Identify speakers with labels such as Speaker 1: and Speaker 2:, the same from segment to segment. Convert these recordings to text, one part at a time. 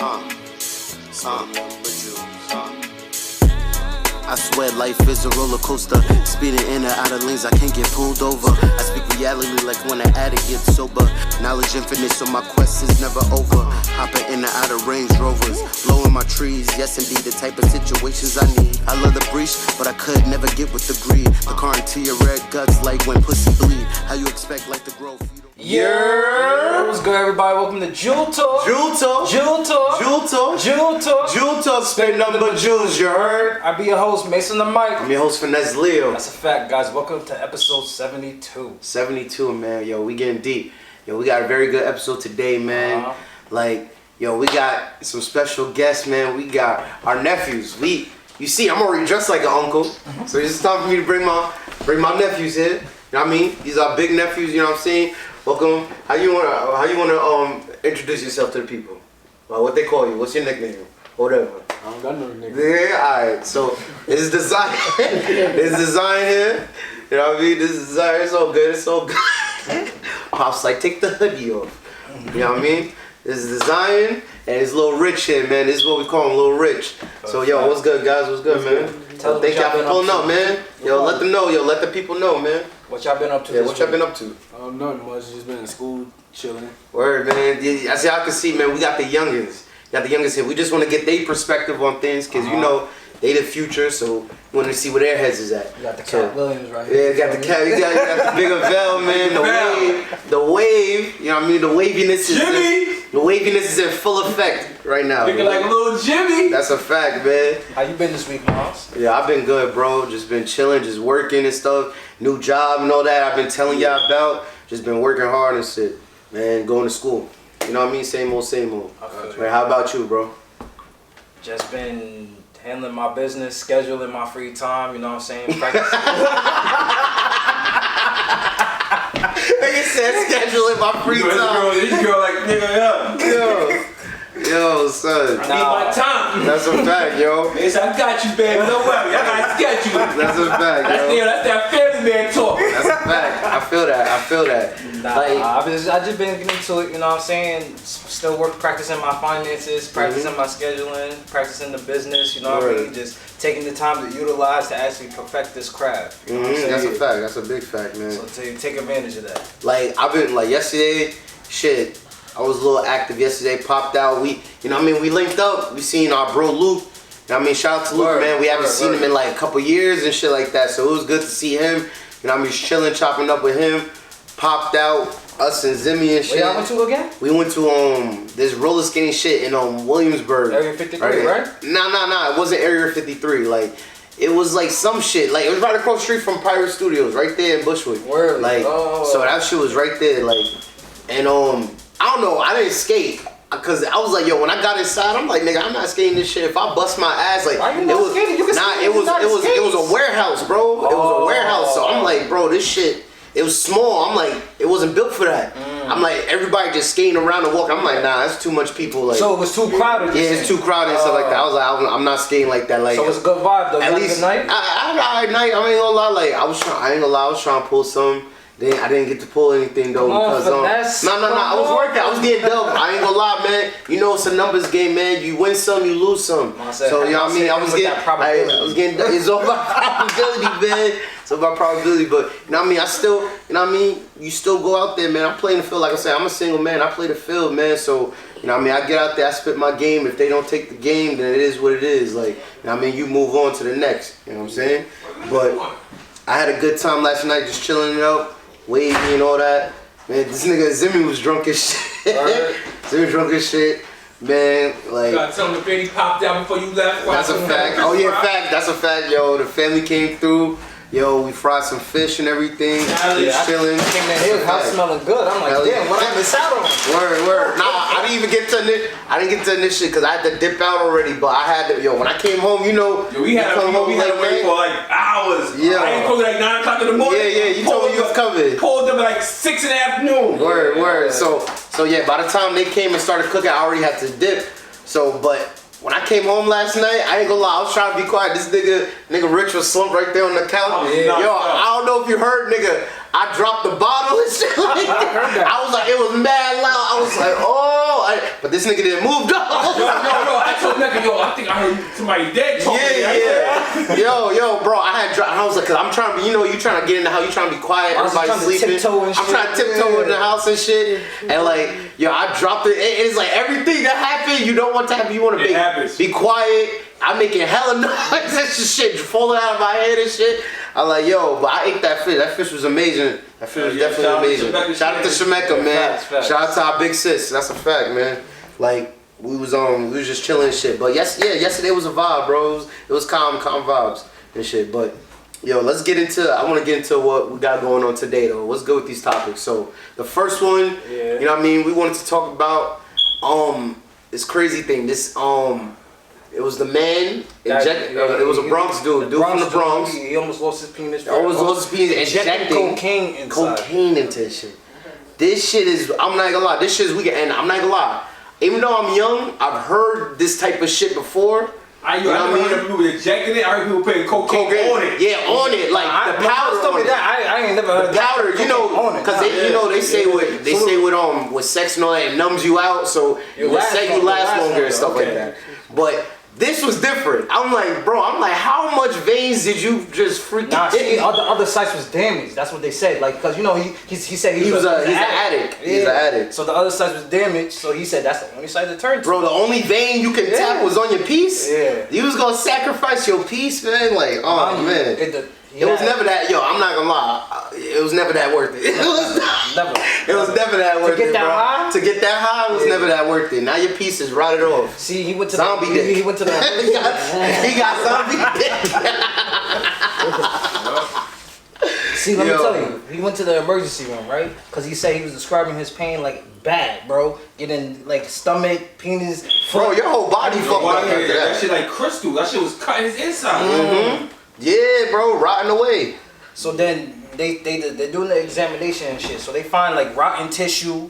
Speaker 1: I swear life is a roller coaster. Speeding in and out of lanes, I can't get pulled over. I speak reality like when an addict gets sober. Knowledge infinite, so my quest is never over. Hopping in and out of Range Rovers, blowing my trees. Yes, indeed, the type of situations I need. I love the breach, but I could never get with the greed. The car into your red guts like when pussy bleed. How you expect like the growth?
Speaker 2: Yeah, what's good, everybody? Welcome to Jewel Talk.
Speaker 1: Jewel Talk.
Speaker 2: Jewel Talk.
Speaker 1: Jewel Talk.
Speaker 2: Jewel Talk.
Speaker 1: Jewel Talk. Spend nothing but jewels, you heard?
Speaker 2: I be your host, Mason the Mic.
Speaker 1: I'm your host, Finesse Leo.
Speaker 2: That's a fact, guys. Welcome to episode 72.
Speaker 1: 72, man. Yo, we getting deep. Yo, we got a very good episode today, man. Like, yo, we got some special guests, man. We got our nephews. You see, I'm already dressed like an uncle, so it's just time for me to bring my nephews here. You know what I mean? These are big nephews. You know what I'm saying? Welcome. How you wanna introduce yourself to the people? What they call you? What's your nickname? Whatever.
Speaker 3: I don't got no nickname.
Speaker 1: Yeah, alright. So it's design. It's design here. You know what I mean? This is design. It's all good. It's all good. Pops like, take the hoodie off. You know what I mean? This is design, and it's Lil Rich here, man. This is what we call him, Lil Rich. So yo, what's good, guys? What's good, man? Thank y'all for pulling up, man. Yo, let them know. Yo, let the people know, man.
Speaker 2: What y'all been up to?
Speaker 1: Yeah, what y'all been up to?
Speaker 3: Nothing much. Just been in school, chilling.
Speaker 1: Word, man. Yeah, as y'all can see, man, we got the youngins. Here. We just want to get their perspective on things, cause you know they the future, so we want to see where their heads is at.
Speaker 2: You got the Cat Williams right here.
Speaker 1: Yeah, got the cat. You got the bigger Vel, man. The wave. You know what I mean? The waviness is in full effect right now.
Speaker 3: Looking like a little Jimmy.
Speaker 1: That's a fact, man.
Speaker 2: How you been this week, Miles?
Speaker 1: Yeah, I've been good, bro. Just been chilling, just working and stuff. New job and all that I've been telling y'all about. Just been working hard and shit, man. Going to school. You know what I mean? Same old, same old. Man, how about you, bro?
Speaker 2: Just been handling my business, scheduling my free time, you know what I'm saying? Practicing.
Speaker 1: Nigga said scheduling my free time.
Speaker 3: This girl like, nigga,
Speaker 1: Yo, son.
Speaker 3: I need my time.
Speaker 1: That's a fact, yo.
Speaker 3: Yes, I got you, baby. Don't worry. I got schedule.
Speaker 1: That's a fact, yo.
Speaker 3: That's that family man talk.
Speaker 1: That's a fact. I feel that.
Speaker 2: I've just been getting into it, you know what I'm saying? Still practicing my finances, practicing my scheduling, practicing the business, you know what I mean? Just taking the time to utilize to actually perfect this craft. You know what I'm saying?
Speaker 1: That's a fact. That's a big fact, man.
Speaker 2: So take advantage of that.
Speaker 1: Like, I've been, like, yesterday, shit, I was a little active yesterday, popped out. We linked up. We seen our bro Luke. You know what I mean? Shout out to Luke, man. We haven't seen him in like a couple years and shit like that. So it was good to see him. You know what I mean? Just chilling, chopping up with him. Popped out, us and Zimmy and shit.
Speaker 2: Where y'all went to again?
Speaker 1: We went to this roller skating shit in Williamsburg.
Speaker 2: Area 53, right?
Speaker 1: Nah. It wasn't Area 53. Like, it was like some shit. Like, it was right across the street from Pirate Studios, right there in Bushwick.
Speaker 2: Word.
Speaker 1: Like, so that shit was right there. Like, and I don't know, I didn't skate. Cause I was like, yo, when I got inside, I'm like, nigga, I'm not skating this shit. If I bust my ass, like,
Speaker 2: why you not skating? You can skate.
Speaker 1: It was a warehouse, bro. It was a warehouse. So I'm like, bro, this shit, it was small. I'm like, it wasn't built for that. I'm like, everybody just skating around and walking. I'm like, nah, that's too much people. Like,
Speaker 2: so it was too crowded.
Speaker 1: Yeah, it's too crowded and stuff like that. I was like, I'm not skating like that. Like,
Speaker 2: so it was a good vibe though.
Speaker 1: At least
Speaker 2: night.
Speaker 1: I ain't gonna lie. Like, I ain't gonna lie. I was trying to pull some. I didn't get to pull anything though because no, I was working. I was getting double. I ain't gonna lie, man. You know it's a numbers game, man. You win some, you lose some. So you know what I mean. I was getting. It's all about probability, man. It's all about probability. But you know what I mean. I still, you know what I mean. You still go out there, man. I'm playing the field. Like I said, I'm a single man. I play the field, man. So you know what I mean. I get out there. I spit my game. If they don't take the game, then it is what it is. Like you know what I mean. You move on to the next. You know what I'm saying? But I had a good time last night, just chilling it out. Wavy and all that. Man, this nigga Zimmy was drunk as shit. Zimmy drunk as shit. Man, like.
Speaker 3: You gotta tell him the baby popped out before you left.
Speaker 1: That's a fact. Oh yeah, fact. That's a fact, yo. The family came through. Yo, we fried some fish and everything. Just chilling.
Speaker 2: I came in his house smelling good. I'm like, damn, what I miss out on?
Speaker 1: Word. Nah, I didn't even get to this. I didn't get to this shit because I had to dip out already. But I had to. Yo, when I came home, you know.
Speaker 3: Yo, we had to wait for like hours.
Speaker 1: Yeah.
Speaker 3: I ain't closed at like 9 o'clock in the morning.
Speaker 1: Yeah. You told me you was covered.
Speaker 3: Pulled up at like 6 in the afternoon.
Speaker 1: Word. So yeah, by the time they came and started cooking, I already had to dip. So, but. When I came home last night, I ain't gonna lie, I was trying to be quiet. This nigga Rich was slumped right there on the couch.
Speaker 3: Oh, yeah.
Speaker 1: Yo, I don't know if you heard, nigga. I dropped the bottle and shit like that. I was like, it was mad loud. I was like, oh, but this nigga didn't move though.
Speaker 3: I told nigga, I think I heard somebody dead talking.
Speaker 1: Yeah. Yo, bro, I was like, cause I'm trying to be, you trying to get in the house, you trying to be quiet, everybody's sleeping. I'm trying to tiptoe in the house and shit. And like, I dropped it. It's like everything that happened, you don't want to happen. You want to be quiet. I'm making hella noise. That shit falling out of my head and shit. I'm like, but I ate that fish. That fish was amazing. That fish was definitely amazing. Shout out to Shemeka, man. Shout out to our big sis. That's a fact, man. Like, we was just chilling and shit. But yesterday was a vibe, bro. It was calm vibes and shit. But I want to get into what we got going on today though. Let's go with these topics. So the first one, you know what I mean, we wanted to talk about this crazy thing. This it was the man it was a Bronx dude from the Bronx.
Speaker 2: He almost lost his penis.
Speaker 1: Injecting cocaine into this shit. This shit is, I'm not gonna lie, this shit is weekend, and I'm not gonna lie. Even though I'm young, I've heard this type of shit before.
Speaker 3: I never heard people injecting it. I heard people putting cocaine on it.
Speaker 1: Yeah, on it, like the powder on it.
Speaker 2: I ain't never heard
Speaker 1: the powder. Because they say with sex and all that, it numbs you out, so you last longer and stuff like that. But this was different. I'm like, how much veins did you just freaking?
Speaker 2: Nah, see, other sites was damaged. That's what they said. Like, cause he said he's an
Speaker 1: addict. He's an addict.
Speaker 2: So the other site was damaged. So he said that's the only site to turn to.
Speaker 1: Bro, the only vein you can tap was on your piece.
Speaker 2: Yeah.
Speaker 1: You was gonna sacrifice your piece, man. Like, man. It was never that. I'm not gonna lie. It was never that worth it. It was never that worth it, bro. To get that high was never that worth it. Now your piece is rotted off.
Speaker 2: See, he went to
Speaker 1: zombie dick.
Speaker 2: He went to the.
Speaker 1: he got zombie dick.
Speaker 2: See, let me tell you. He went to the emergency room, right? Because he said he was describing his pain like bad, bro. Getting like stomach, penis, foot.
Speaker 1: Bro, your whole body fucked up after that.
Speaker 3: That shit like crystal. That shit was cutting his inside.
Speaker 1: Mm-hmm. Yeah, bro, rotting away.
Speaker 2: So then they're doing the examination and shit. So they find like rotten tissue,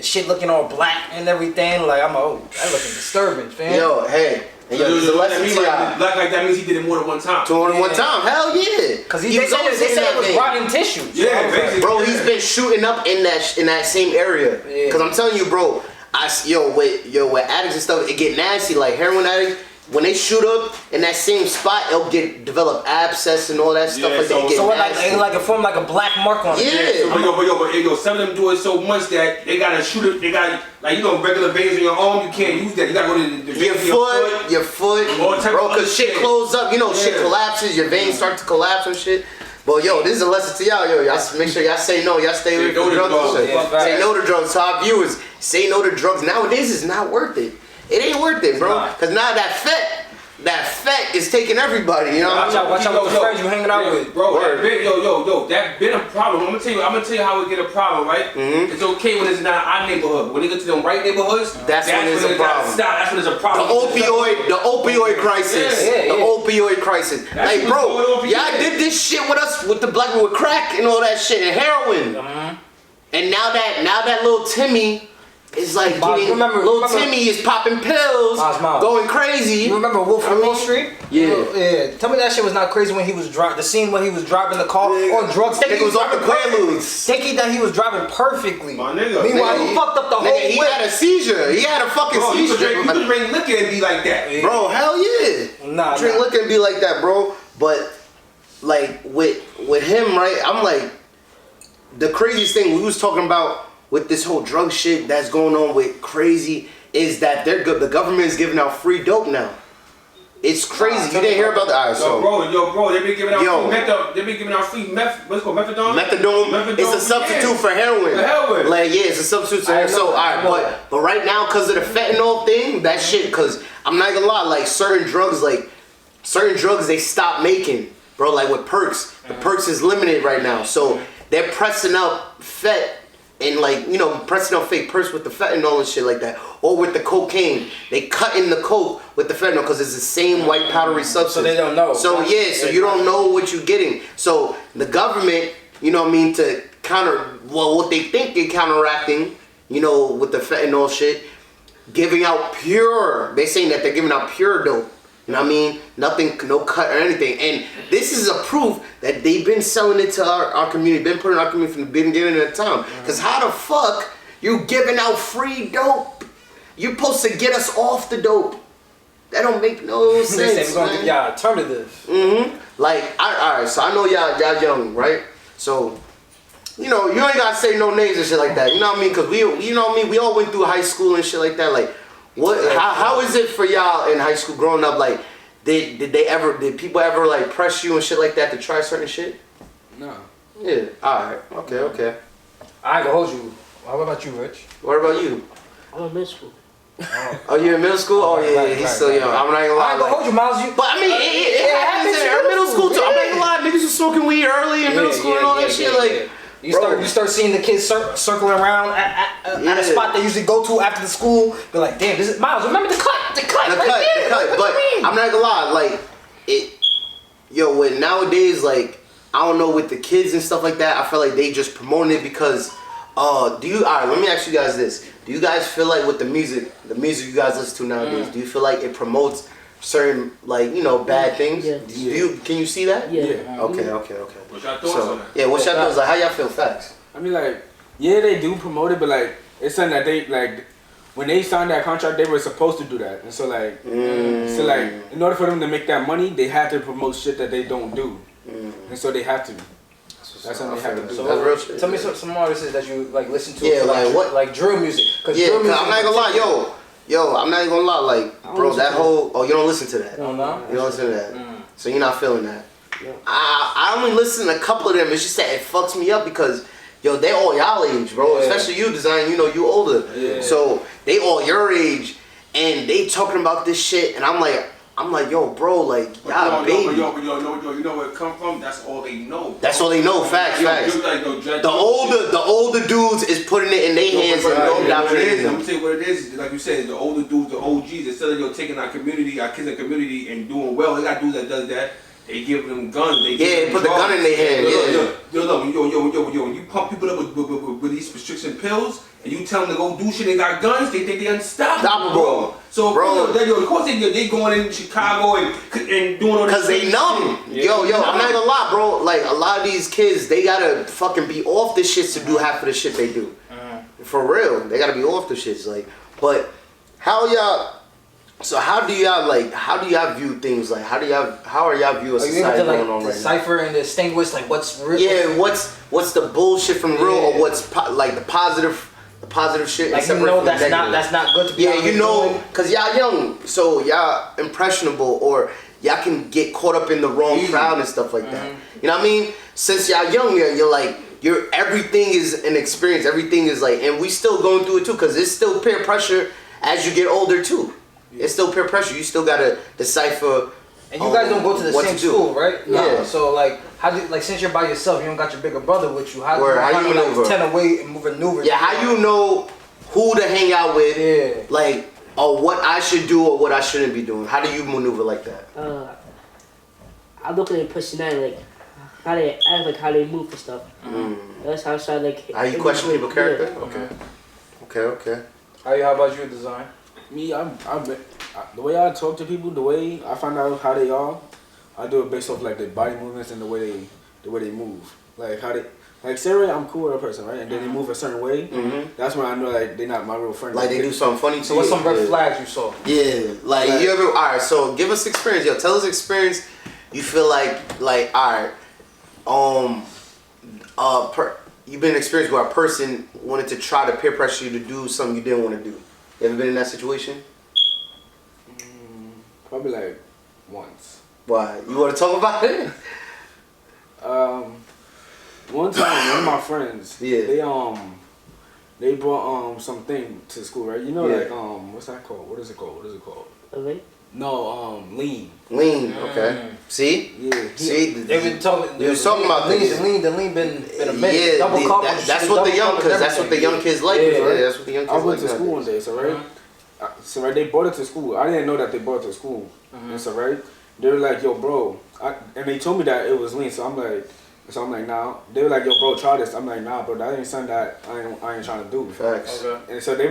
Speaker 2: shit looking all black and everything. Like that looking disturbing, fam.
Speaker 1: Yo, hey. There's a lesson to y'all.
Speaker 3: Black like that means he did it more than one time.
Speaker 1: More than one time, hell yeah.
Speaker 2: Because they said it was rotten tissue.
Speaker 3: Yeah, basically.
Speaker 1: Bro, he's been shooting up in that same area. Because I'm telling you, bro, with addicts and stuff, it get nasty. Like heroin addicts, when they shoot up in that same spot, it'll develop abscess and all that stuff.
Speaker 2: It formed like a black mark on it.
Speaker 1: Yeah.
Speaker 3: But some of them do it so much that they gotta shoot it. They got regular veins in your arm. You can't use that. You gotta go to
Speaker 1: your foot, bro. Cause shit closes up. Shit collapses. Your veins start to collapse and shit. But this is a lesson to y'all. Y'all make sure y'all say no. Y'all stay away from drugs and shit. Say no to drugs. To our viewers, say no to drugs. Nowadays, it's not worth it. It ain't worth it, bro. Cause now that fat is taking everybody.
Speaker 2: Watch out with the friends you hanging out with,
Speaker 3: bro. That been a problem. I'm gonna tell you how we get a problem, right? Mm-hmm. It's okay when it's not our neighborhood. When they get to them right neighborhoods,
Speaker 1: that's when it's a problem.
Speaker 3: That's when it's a problem.
Speaker 1: The opioid crisis. The opioid crisis. Like, bro, y'all did this shit with us with the black with crack and all that shit and heroin. And now that little Timmy. It's like little Timmy is popping pills, going crazy.
Speaker 2: You remember Wolf of Wall Street?
Speaker 1: Yeah.
Speaker 2: Tell me that shit was not crazy when he was driving. The scene when he was driving the car on drugs.
Speaker 1: It was off the Quaaludes.
Speaker 2: Thinking that he was driving perfectly.
Speaker 3: My nigga.
Speaker 2: Meanwhile, he fucked up the whole
Speaker 1: He had a seizure. He had a fucking seizure.
Speaker 3: You could drink liquor and be like that.
Speaker 1: Bro, hell yeah. Drink liquor and be like that, bro. But like with him, right? I'm like, the craziest thing we was talking about with this whole drug shit that's going on with crazy is that the government is giving out free dope now. It's crazy. You didn't hear about that?
Speaker 3: Bro, they been giving out free meth. What's it called? Methadone.
Speaker 1: Methadone. It's a substitute for heroin. Like it's a substitute for heroin. So alright, but right now because of the fentanyl thing, that shit. Because I'm not gonna lie, like certain drugs they stop making, bro. Like with perks, the perks is limited right now. So they're pressing up fet. And pressing up fake perks with the fentanyl and shit like that. Or with the cocaine. They cut in the coke with the fentanyl because it's the same white powdery substance. So
Speaker 2: they don't know.
Speaker 1: So you don't know what you're getting. So the government, to counter, what they think they're counteracting, with the fentanyl shit, giving out they're saying that they're giving out pure dope. You know what I mean? Nothing, no cut or anything. And this is a proof that they've been selling it to our community, been putting our community from the beginning of the time. Because how the fuck you giving out free dope You're supposed to get us off the dope. That don't make no sense.
Speaker 2: They say we're gonna give y'all alternative.
Speaker 1: Like, alright, so I know y'all young, right? So, you know, you ain't gotta say no names and shit like that. You know what I mean? Cause you know what I mean? We all went through high school and shit like that. Like, how is it for y'all in high school growing up? Like, did people ever like press you and shit like that to try certain shit?
Speaker 4: No.
Speaker 1: Yeah. Alright. Okay.
Speaker 2: I ain't gonna hold you. How about you, Rich?
Speaker 1: What about you?
Speaker 5: I'm in middle school.
Speaker 1: Oh, you in middle school? Oh yeah, he's still young. I'm not gonna lie.
Speaker 2: I ain't gonna hold you, Miles.
Speaker 1: But I mean, it happens in middle school too. I'm not gonna lie, niggas was smoking weed early in middle school and all that shit. Like,
Speaker 2: you start seeing the kids circling around at a spot they usually go to after the school. Be like, damn, this is Miles. Remember the cut.
Speaker 1: But I'm not gonna lie, like with nowadays, like I don't know with the kids and stuff like that. I feel like they just promoting it because. Alright, let me ask you guys this. Do you guys feel like with the music you guys listen to nowadays, do you feel like it promotes certain, like, you know, bad things?
Speaker 5: Yeah.
Speaker 1: Can you see that?
Speaker 5: Yeah.
Speaker 1: Okay.
Speaker 3: What's your thoughts on that?
Speaker 1: Yeah, what's your thoughts? Like, how y'all feel? Facts.
Speaker 4: I mean, like, yeah, they do promote it, but like, it's something that they like. When they signed that contract, they were supposed to do that, and so like, in order for them to make that money, they had to promote shit that they don't do, and so they have to. That's something they have to do.
Speaker 1: So that's real shit.
Speaker 2: Tell me some artists that you like listen to.
Speaker 1: Yeah, like what?
Speaker 2: Like drill music.
Speaker 1: Cause I'm not gonna lie, yo, I'm not even gonna lie, like, bro, that whole, you don't listen to that.
Speaker 2: No.
Speaker 1: You don't listen to that. So you're not feeling that. Yeah. I only listen to a couple of them. It's just that it fucks me up because, yo, they all y'all age, bro. Yeah. Especially you, Design. You know, you older. Yeah. So they all your age, and they talking about this shit, and I'm like, yo, bro, like, y'all baby.
Speaker 3: You know where it come from? That's all they know.
Speaker 1: That's all they know. Facts. The older dudes is putting it in their hands and
Speaker 3: I'm gonna tell you what it is. Like you said, the older dudes, the OGs, instead of taking our community, our kids in the community, and doing well, they got dudes that does that. They give them guns. They
Speaker 1: put the gun in their hand.
Speaker 3: Yo, when you pump people up with these prescription pills, and you tell them to go do shit and got guns, they think they unstoppable. So, of course they going in Chicago and doing all this.
Speaker 1: Cause they numb. Yo, I'm not gonna lie, bro. Like a lot of these kids, they gotta fucking be off the shits to do half of the shit they do. For real, they gotta be off the shits. Like, but how do y'all view things? Like, how are y'all view a society going on right now?
Speaker 2: Decipher and distinguish like what's real.
Speaker 1: Yeah, what's the bullshit from real, or what's like the positive shit.
Speaker 2: Like, you know, that's not good to be.
Speaker 1: Yeah, you know, cause y'all young, so y'all impressionable, or y'all can get caught up in the wrong crowd and stuff like that. You know what I mean? Since y'all young, you're like, everything is an experience. Everything is like, and we still going through it too, cause it's still peer pressure as you get older too. It's still peer pressure. You still gotta decipher.
Speaker 2: And you guys don't go to the same school, right?
Speaker 1: No.
Speaker 2: Yeah. So like, since you're by yourself, you don't got your bigger brother with you. How you
Speaker 1: maneuver?
Speaker 2: 10 away and maneuver?
Speaker 1: Yeah, how you know who to hang out with? Yeah. Like, or what I should do or what I shouldn't be doing. How do you maneuver like that?
Speaker 5: I look at their personality, like how they act, like how they move and stuff. That's how I try like.
Speaker 1: How you question people's character?
Speaker 5: Yeah.
Speaker 1: Okay.
Speaker 2: How about you, Design?
Speaker 4: Me, the way I talk to people, the way I find out how they are, I do it based off like their body movements and the way they move. Like how they, like Sarah, I'm cool with a person, right? And then they move a certain way. That's when I know like they're not my real friend.
Speaker 1: Like they do something funny.
Speaker 2: So what's some red flags you saw?
Speaker 1: Yeah, like you ever? All right, so give us experience. Yo, tell us experience. You feel like all right, you've been experienced where a person wanted to try to peer pressure you to do something you didn't want to do. You ever been in that situation?
Speaker 4: Probably like once.
Speaker 1: Why? You want to talk about it?
Speaker 4: One time, one of my friends,
Speaker 1: yeah,
Speaker 4: they brought something to school, right? You know, like what's that called? What is it called?
Speaker 5: Okay.
Speaker 4: No, lean.
Speaker 1: Lean, okay. See?
Speaker 4: Yeah.
Speaker 1: See?
Speaker 2: They've been talking.
Speaker 1: They was talking about this.
Speaker 2: The lean been a minute.
Speaker 1: Yeah, that's what the young kids like. Yeah, that's what the young kids like.
Speaker 4: I went to school one day, so right? So right, they brought it to school. I didn't know that they brought it to school. And so right, they were like, "Yo, bro," and they told me that it was lean. So I'm like, nah. They were like, "Yo, bro, try this." I'm like, "Nah, bro, that ain't something that I ain't trying to do."
Speaker 1: Facts.
Speaker 4: Okay. And so they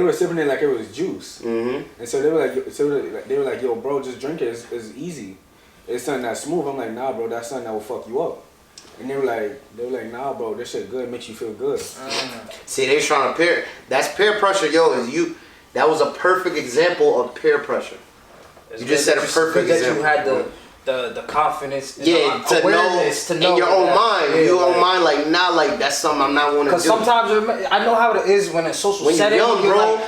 Speaker 4: were sipping it like it was juice. And so they were like, "Yo, bro, just drink it. It's easy. It's something that's smooth." I'm like, "Nah, bro, that's something that will fuck you up." And they were like, "Nah, bro, this shit good. Makes you feel good."
Speaker 1: See, they trying to peer. That's peer pressure, yo. Is that was a perfect example of peer pressure. You just said a perfect example.
Speaker 2: That you had the confidence,
Speaker 1: to know in your own mind, like like that's something I'm not want to do.
Speaker 2: Because sometimes I know how it is when a social setting,
Speaker 1: you're young,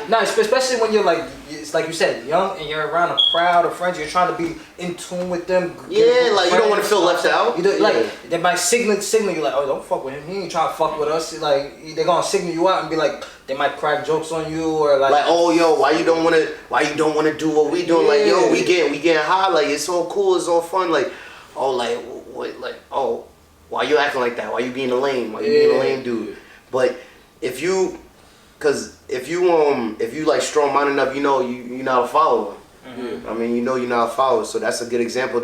Speaker 1: bro.
Speaker 2: Especially when you're like, it's like you said, young, and you're around a crowd of friends. You're trying to be in tune with them.
Speaker 1: Yeah, like you don't want to feel left out.
Speaker 2: Like they might signal you like, oh, don't fuck with him. He ain't trying to fuck with us. Like they're gonna signal you out and be like, they might crack jokes on you or like
Speaker 1: oh yo, why you don't want to do what we doing? Like yo, we getting high. Like it's all cool, it's all fun. Like oh, like what, like oh, why you acting like that? Why you being a lame? Why you being a lame dude? But if you like strong minded enough, you're not a follower. Mm-hmm. I mean, you're not a follower. So that's a good example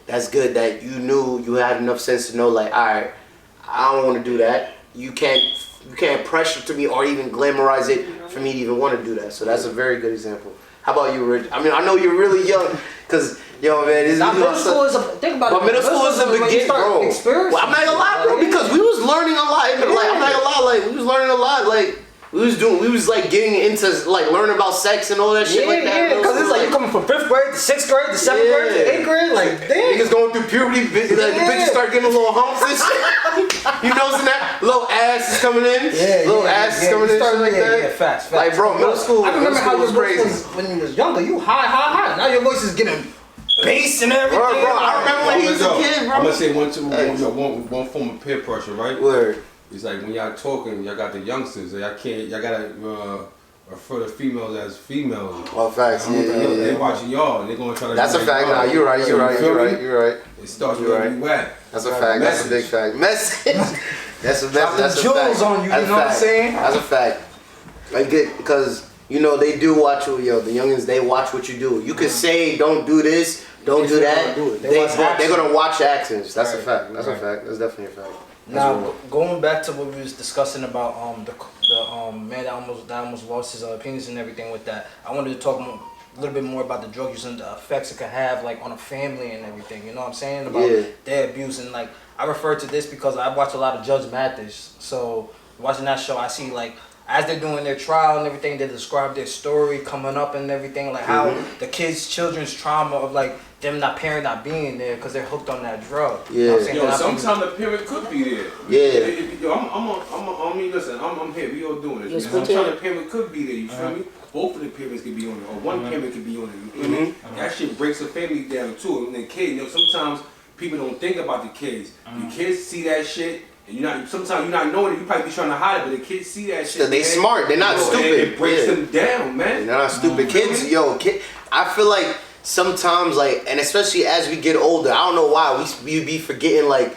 Speaker 1: that's good that you knew you had enough sense to know like, all right, I don't want to do that. You can't pressure to me or even glamorize it for me to even want to do that. So that's a very good example. How about you, Rich? I mean, I know you're really young, cause yo, man,
Speaker 2: middle school is think about it.
Speaker 1: But middle school is a beginning, bro. Well, I'm not gonna lie, bro, because we was learning a lot. Like I'm not gonna lie, like we was learning a lot, like. We was like getting into like learning about sex and all that shit like that.
Speaker 2: Yeah, because it's like you coming from 5th grade to 6th grade to 7th grade to 8th grade, like damn.
Speaker 1: Niggas going through puberty, like the bitches start getting a little humps and shit. You noticing that? Little ass is coming in. Little ass is coming in, shit like that.
Speaker 2: Yeah, facts.
Speaker 1: Like bro, middle school.
Speaker 2: I remember how your voice
Speaker 1: crazy
Speaker 2: was when you was younger. You high. Now your voice is getting bass and everything.
Speaker 1: Bro, I remember when he was a kid, bro.
Speaker 3: I'm gonna say one form of peer pressure, right?
Speaker 1: Word.
Speaker 3: It's like when y'all talking, y'all got the youngsters. Y'all gotta refer to females as females.
Speaker 1: Oh, facts.
Speaker 3: They watching y'all. They gonna try to.
Speaker 1: That's a fact. Nah, you're right. You're right.
Speaker 3: It starts with where you at.
Speaker 1: That's a fact. That's a big fact. Message. That's a fact.
Speaker 2: That's jewels on you. You know what I'm saying?
Speaker 1: That's a fact. Like because they do watch you. Yo, the youngins, they watch what you do. You could say don't do this, don't do that. They're gonna watch actions. That's a fact. That's a fact. That's definitely a fact.
Speaker 2: Now, going back to what we was discussing about the man that almost lost his penis and everything with that, I wanted to talk a little bit more about the drug use and the effects it could have like on a family and everything. You know what I'm saying? About their abuse and like I refer to this because I watch a lot of Judge Mathis. So watching that show, I see like as they're doing their trial and everything, they describe their story coming up and everything, like how the children's trauma of like them parent not being there because they're hooked on that drug.
Speaker 1: Yeah.
Speaker 2: You know what I'm saying?
Speaker 3: Sometimes the parent could be there.
Speaker 1: Yeah.
Speaker 3: I mean, listen, I'm here. We all doing this. Sometimes the parent could be there. You feel me? Both of the parents could be on it, or one parent could be on it. You feel me? That shit breaks the family down too. And the kid, sometimes people don't think about the kids. The kids see that shit. And sometimes you're not knowing it, you probably be trying to hide it, but the kids see that shit.
Speaker 1: They smart, they're not stupid.
Speaker 3: It breaks them down, man.
Speaker 1: They're not stupid. Kids, I feel like sometimes, like, and especially as we get older, I don't know why, we be forgetting, like,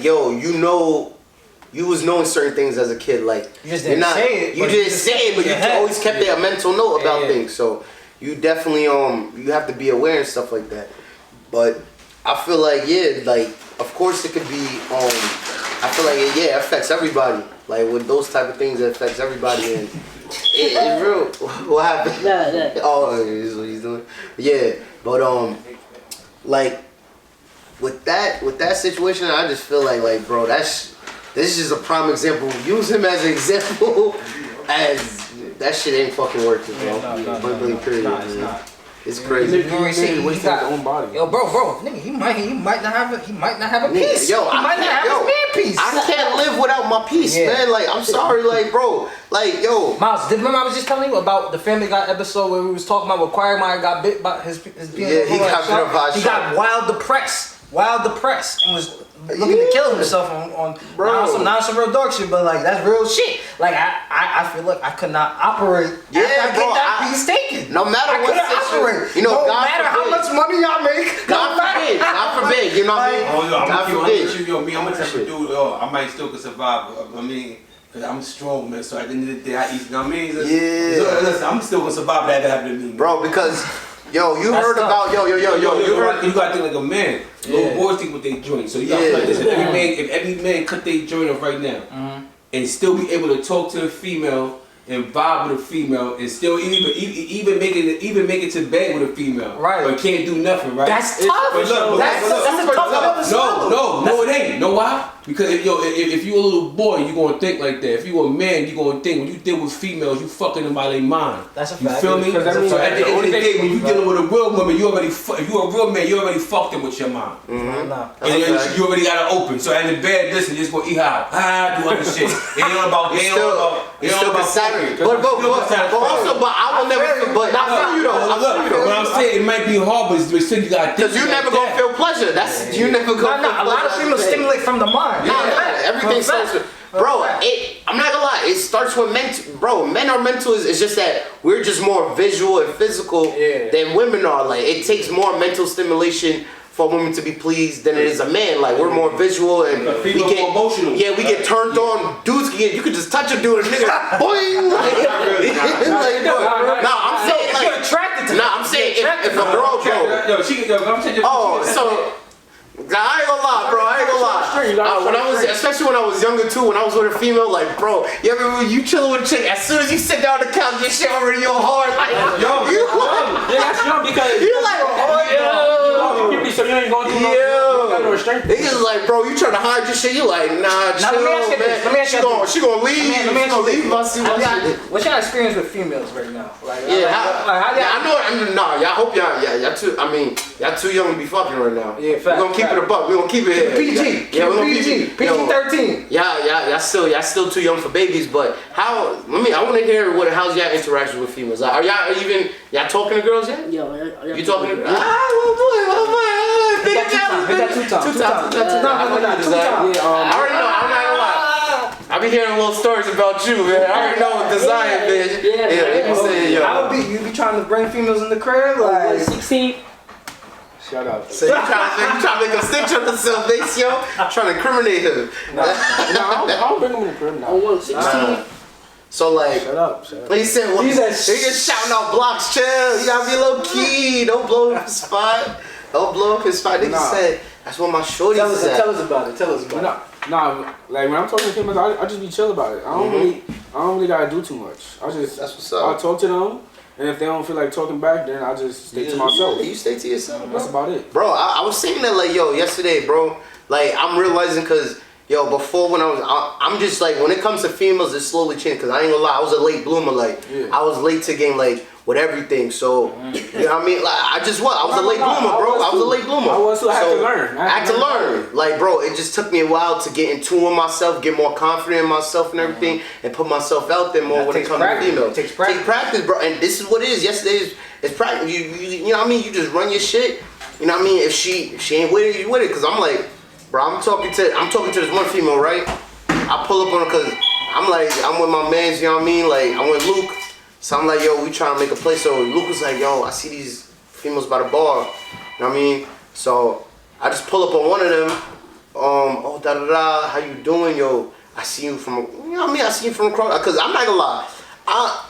Speaker 1: you was knowing certain things as a kid, like,
Speaker 2: you just didn't say it.
Speaker 1: You didn't say it, but you always kept a mental note about things, so you definitely, you have to be aware and stuff like that. But I feel like, of course it could be, I feel like it affects everybody. Like with those type of things, it affects everybody. And it real. What happened?
Speaker 5: No.
Speaker 1: Oh, is what he's doing. Yeah, but like with that situation, I just feel like bro, this is just a prime example. Use him as an example. As that shit ain't fucking working, bro.
Speaker 2: No,
Speaker 1: period.
Speaker 2: it's not.
Speaker 1: It's crazy.
Speaker 4: He wasting his own body.
Speaker 2: Yo, bro, nigga, he might not have a piece.
Speaker 1: Yo,
Speaker 2: he might not have his man piece.
Speaker 1: I can't live without my piece, man. Like, I'm sorry, like, bro, like, yo.
Speaker 2: Miles, remember I was just telling you about the Family Guy episode where we was talking about where Quagmire got bit by his penis.
Speaker 1: Yeah, he got bit by a shark.
Speaker 2: He got wild depressed, and was looking to kill himself on some real dark shit, but like that's real shit. Like I feel like I could not operate after I get that piece taken.
Speaker 1: No matter what situation,
Speaker 2: no matter how much money y'all make,
Speaker 1: God forbid, you know what I mean? God forbid.
Speaker 3: I'm a type of dude, I might still could survive. I mean, cause I'm strong, man. So at the end of the day, I eat. You know what I mean? Listen, I'm still gonna survive that happened to me,
Speaker 1: bro. Because you heard about
Speaker 3: you gotta think like a man. Little boys think with their joint. So you gotta like this. If every man cut their joint off right now and still be able to talk to a female and vibe with a female and still even make it to bed with a female,
Speaker 2: right?
Speaker 3: But can't do nothing, right?
Speaker 2: That's tough. That's a tough.
Speaker 3: No, it ain't. Know why? Because if you a little boy, you gonna think like that. If you a man, you gonna think when you deal with females, you fucking them by their mind.
Speaker 2: That's a
Speaker 3: you
Speaker 2: fact.
Speaker 3: feel me?
Speaker 4: Because
Speaker 3: So at the end of the day, when you dealing with a real woman, you already if you a real man, you already fucked them with your mind.
Speaker 2: Nah.
Speaker 3: And you already got it open. So in the bed, listen, just go eat out. Do other shit. It ain't all about. It ain't all about.
Speaker 1: It's still considered. But also, but I will never. But I feel you though.
Speaker 3: Look, what I'm saying, it might be hard, but still you got.
Speaker 1: Because you never gonna feel pleasure. That's you never gonna.
Speaker 2: A lot of females stimulate from the mind.
Speaker 1: Everything starts with, bro. I'm not gonna lie. It starts with mental, bro. Men are mental. It's just that we're just more visual and physical than women are. Like it takes more mental stimulation for women to be pleased than it is a man. Like we're more visual and we get
Speaker 3: emotional.
Speaker 1: Yeah, we get turned on. Dudes can get. You could just touch a dude and nigga, boing. I'm saying like.
Speaker 2: You're attracted to.
Speaker 1: I'm saying if a girl, bro.
Speaker 3: I'm saying.
Speaker 1: Oh, so. Nah, I ain't gonna lie, bro. I ain't gonna lie. When I was, especially when I was younger too, when I was with a female, like, bro, you ever when you chilling with a chick, as soon as you sit down on the couch, your shit already on hard, like,
Speaker 4: that's young because
Speaker 1: you're like,
Speaker 4: so you ain't going through no restraint.
Speaker 1: Niggas like, bro, you trying to hide your shit, you like, nah, chill,
Speaker 2: let me ask you
Speaker 1: man.
Speaker 2: this. Let me ask you this.
Speaker 1: She gonna leave.
Speaker 2: Let me ask you
Speaker 1: leave.
Speaker 2: What's your experience with females right now? Like,
Speaker 1: I know. Nah, y'all hope y'all too. I mean, y'all too young to be fucking right now.
Speaker 2: Yeah, fact.
Speaker 1: We gonna keep it a buck. We gonna keep it here.
Speaker 2: PG.
Speaker 1: Yeah, we gonna
Speaker 2: PG. PG-13.
Speaker 1: Y'all still too young for babies. But how? I want to hear how's y'all interactions with females? Are y'all talking to girls yet?
Speaker 5: Yo,
Speaker 1: You talking to?
Speaker 5: girls?
Speaker 1: Boy.
Speaker 2: Hit that two times.
Speaker 1: I already know. I'm not gonna lie. I be hearing little stories about you, man. I already know Desire, man.
Speaker 2: You be trying to bring females in the crib, like
Speaker 5: 16.
Speaker 4: Shout out.
Speaker 1: So you trying to make him stitch up himself, base, yo? Trying to incriminate him.
Speaker 4: I don't bring him in the crib now.
Speaker 5: Oh, 16.
Speaker 1: So like,
Speaker 4: Shut up.
Speaker 1: he said, well, he just shouting out blocks, chill. You gotta be a little key. Don't blow up his spot. Nigga said, that's what my shorty said.
Speaker 2: Tell us about it.
Speaker 4: Nah, like when I'm talking to females, I just be chill about it. I don't really gotta do too much.
Speaker 1: That's what's up.
Speaker 4: I'll talk to them, and if they don't feel like talking back, then I just stay to myself.
Speaker 1: You stay to yourself, bro.
Speaker 4: That's about it.
Speaker 1: Bro, I was saying that like, yo, yesterday, bro. Like, I'm realizing because, yo, before when I'm just like, when it comes to females, it's slowly changing. Because I ain't gonna lie, I was a late bloomer. Like, I was late to game, like, with everything. So, you know what I mean? Like, I was a late bloomer, bro. I was a late bloomer.
Speaker 4: I was too. I had to learn.
Speaker 1: I had to learn. Like, bro, it just took me a while to get in tune with myself, get more confident in myself and everything, and put myself out there more when it comes to females.
Speaker 2: It takes practice.
Speaker 1: Take practice, bro. And this is what it is. Yesterday is practice. You know what I mean? You just run your shit. You know what I mean? If she ain't with it, you with it. Because I'm like, bro, I'm talking to this one female, right? I pull up on her because I'm with my mans, you know what I mean? Like, I'm with Luke. So I'm like, yo, we trying to make a play. So Luke was like, yo, I see these females by the bar. You know what I mean? So I just pull up on one of them. How you doing, yo? I see you from, you know what I mean? I see you from across. Because I'm not gonna lie. I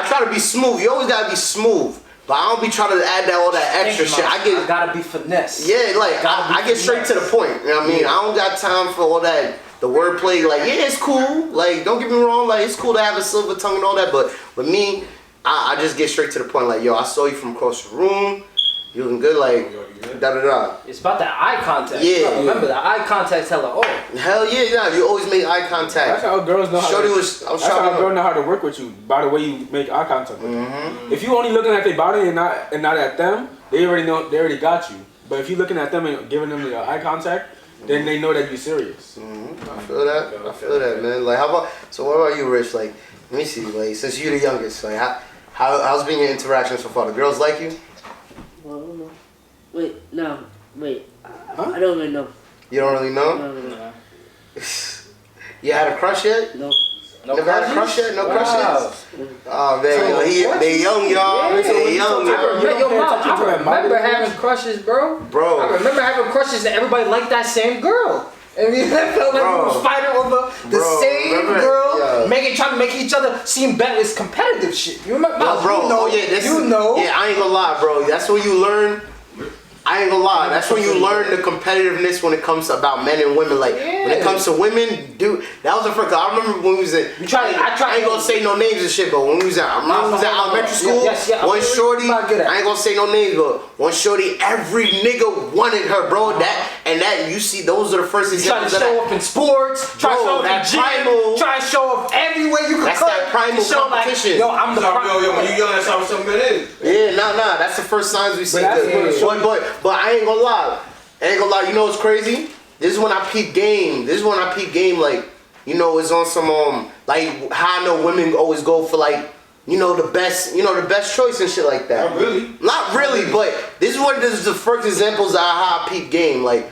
Speaker 1: try to be smooth. You always gotta be smooth. But I don't be trying to add all that extra shit. I
Speaker 2: gotta be finesse.
Speaker 1: Yeah, like I get straight to the point. You know what I mean? I don't got time for all that. The wordplay, like, yeah, it's cool. Like, don't get me wrong. Like, it's cool to have a silver tongue and all that. But with me, I just get straight to the point. Like, yo, I saw you from across the room. You looking good, like, da-da-da.
Speaker 2: It's about that eye contact.
Speaker 1: Yeah.
Speaker 2: Bro, remember, the eye contact's hella
Speaker 1: Hell yeah, you always make eye contact.
Speaker 4: That's how girls know
Speaker 1: how
Speaker 4: girls know how to work with you, by the way you make eye contact with them. If you only looking at their body and not at them, they already got you. But if you looking at them and giving them the eye contact, then they know that you're serious.
Speaker 1: I feel that, man. Like, so what about you, Rich? Like, let me see, like, since you're the youngest, like, how's been your interaction so far? The girls like you?
Speaker 5: Well, wait. I don't really know.
Speaker 1: You don't really know?
Speaker 5: No.
Speaker 1: You had a crush yet?
Speaker 5: No.
Speaker 1: Never had a crush yet? No crushes? Oh, man, they young, y'all. They young,
Speaker 2: I remember having crushes, bro. I remember having crushes that everybody liked that same girl. I mean, that felt like we were fighting over the same girl, trying to make each other seem better. It's competitive shit. You remember?
Speaker 1: Yo, bro, you know. Yeah, I ain't gonna lie, bro. That's when you learn. I ain't gonna lie, that's when you learn the competitiveness when it comes to about men and women. Like, when it comes to women, dude, that was the first. I remember when we was in. I ain't gonna say no names and shit, but when we was at elementary school, one shorty, I ain't gonna say no names, but one shorty, every nigga wanted her, bro. and that you see those are the first examples.
Speaker 2: Try to show off in sports, try to show off in gym, try to show off everywhere you can.
Speaker 1: That's that primal competition.
Speaker 2: Like, yo, I'm the
Speaker 3: yo, when you young, that's how something is.
Speaker 1: Yeah, nah, that's the first signs we see. But I ain't gonna lie. You know what's crazy? This is when I peep game. Like, you know, it's on some like how I know women always go for like, the best choice and shit like that. Not really, but this is the first examples of how I peep game. Like,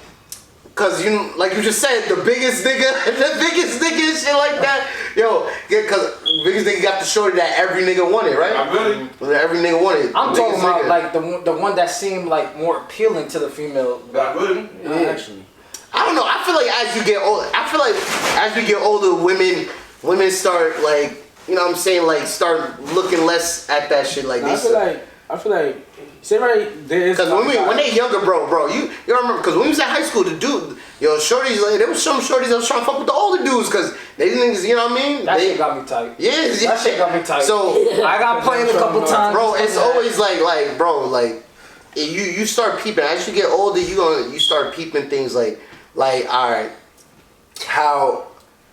Speaker 1: cause like you just said, the biggest nigga and shit like that. Yo, cause biggest nigga got the shorty that every nigga wanted, right? Every nigga wanted.
Speaker 2: I'm talking about like the one that seemed like more appealing to the female.
Speaker 4: Actually.
Speaker 1: I don't know. I feel like as we get older, women start like, you know what I'm saying, like start looking less at that shit. Like
Speaker 4: I feel like, say right there is.
Speaker 1: Because when they younger, bro, you remember? Because when we was at high school, the dude, shorties, like there was some shorties that was trying to fuck with the older dudes, because they niggas, you know what I mean?
Speaker 2: That shit got me tight.
Speaker 1: Yeah,
Speaker 2: that shit got me tight.
Speaker 1: So
Speaker 2: I got played a couple times,
Speaker 1: bro. It's always like, bro, like you start peeping as you get older. You start peeping things like all right,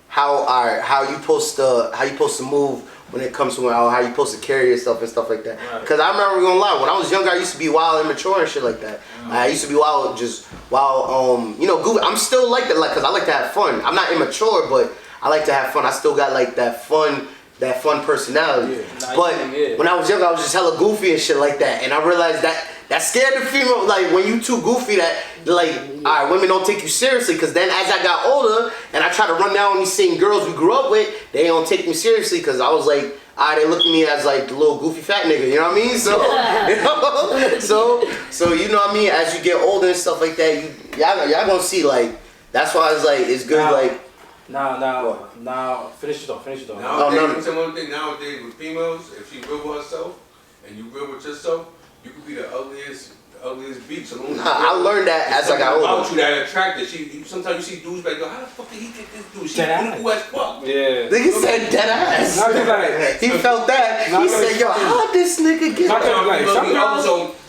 Speaker 1: how you supposed to move when it comes to how you supposed to carry yourself and stuff like that. Because I remember, gonna lie, when I was younger, I used to be wild, immature and shit like that. I used to be wild, goofy. I'm still like that, like, cause I like to have fun. I'm not immature, but I like to have fun. I still got like that fun personality. But when I was younger, I was just hella goofy and shit like that, and I realized that scared the female. Like when you too goofy, that like, alright, women don't take you seriously. Cause then as I got older and I try to run down these same girls we grew up with, they don't take me seriously. Cause I was like, they look at me as like the little goofy fat nigga. You know what I mean? So, so you know what I mean. As you get older and stuff like that, y'all gonna see like. That's why it's like it's good.
Speaker 2: Now, finish it off.
Speaker 3: Nowadays, nowadays with females, if she real with herself and you real with yourself, you could be the ugliest beach.
Speaker 1: I learned that as I got older.
Speaker 3: About you that attracted. Sometimes you see dudes like, yo, how the fuck did he get this dude? She beautiful as fuck.
Speaker 2: Yeah.
Speaker 1: Nigga said dead ass. He felt that. He said, yo, how this nigga get that?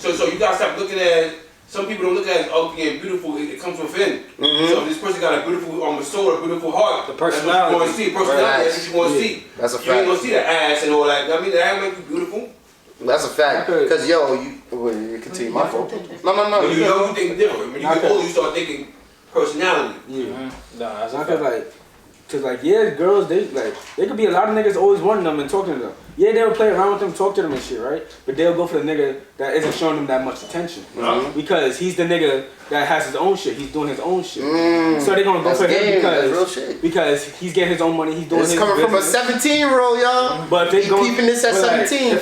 Speaker 3: So you gotta stop looking at. Some people don't look at it as ugly and beautiful. It comes within. So if this person got a beautiful soul, a beautiful heart,
Speaker 2: the personality.
Speaker 3: That's what you want to see. Personality. That's what you want to see.
Speaker 1: That's a fact.
Speaker 3: You ain't gonna see the ass and all that. I mean, the ass make you beautiful.
Speaker 1: That's a fact. Because you continue. My fault. No.
Speaker 3: When you young, you think different. When you get older, you start thinking personality.
Speaker 4: Yeah. Nah, I feel like, cause like girls they could be a lot of niggas always wanting them and talking to them. Yeah, they'll play around with them, talk to them and shit, right? But they'll go for the nigga that isn't showing them that much attention because he's the nigga that has his own shit. He's doing his own shit. So they're gonna go for him because he's getting his own money. He's doing his business.
Speaker 1: It's coming from a 17-year-old, y'all.
Speaker 4: But they going
Speaker 1: peeping this at 17.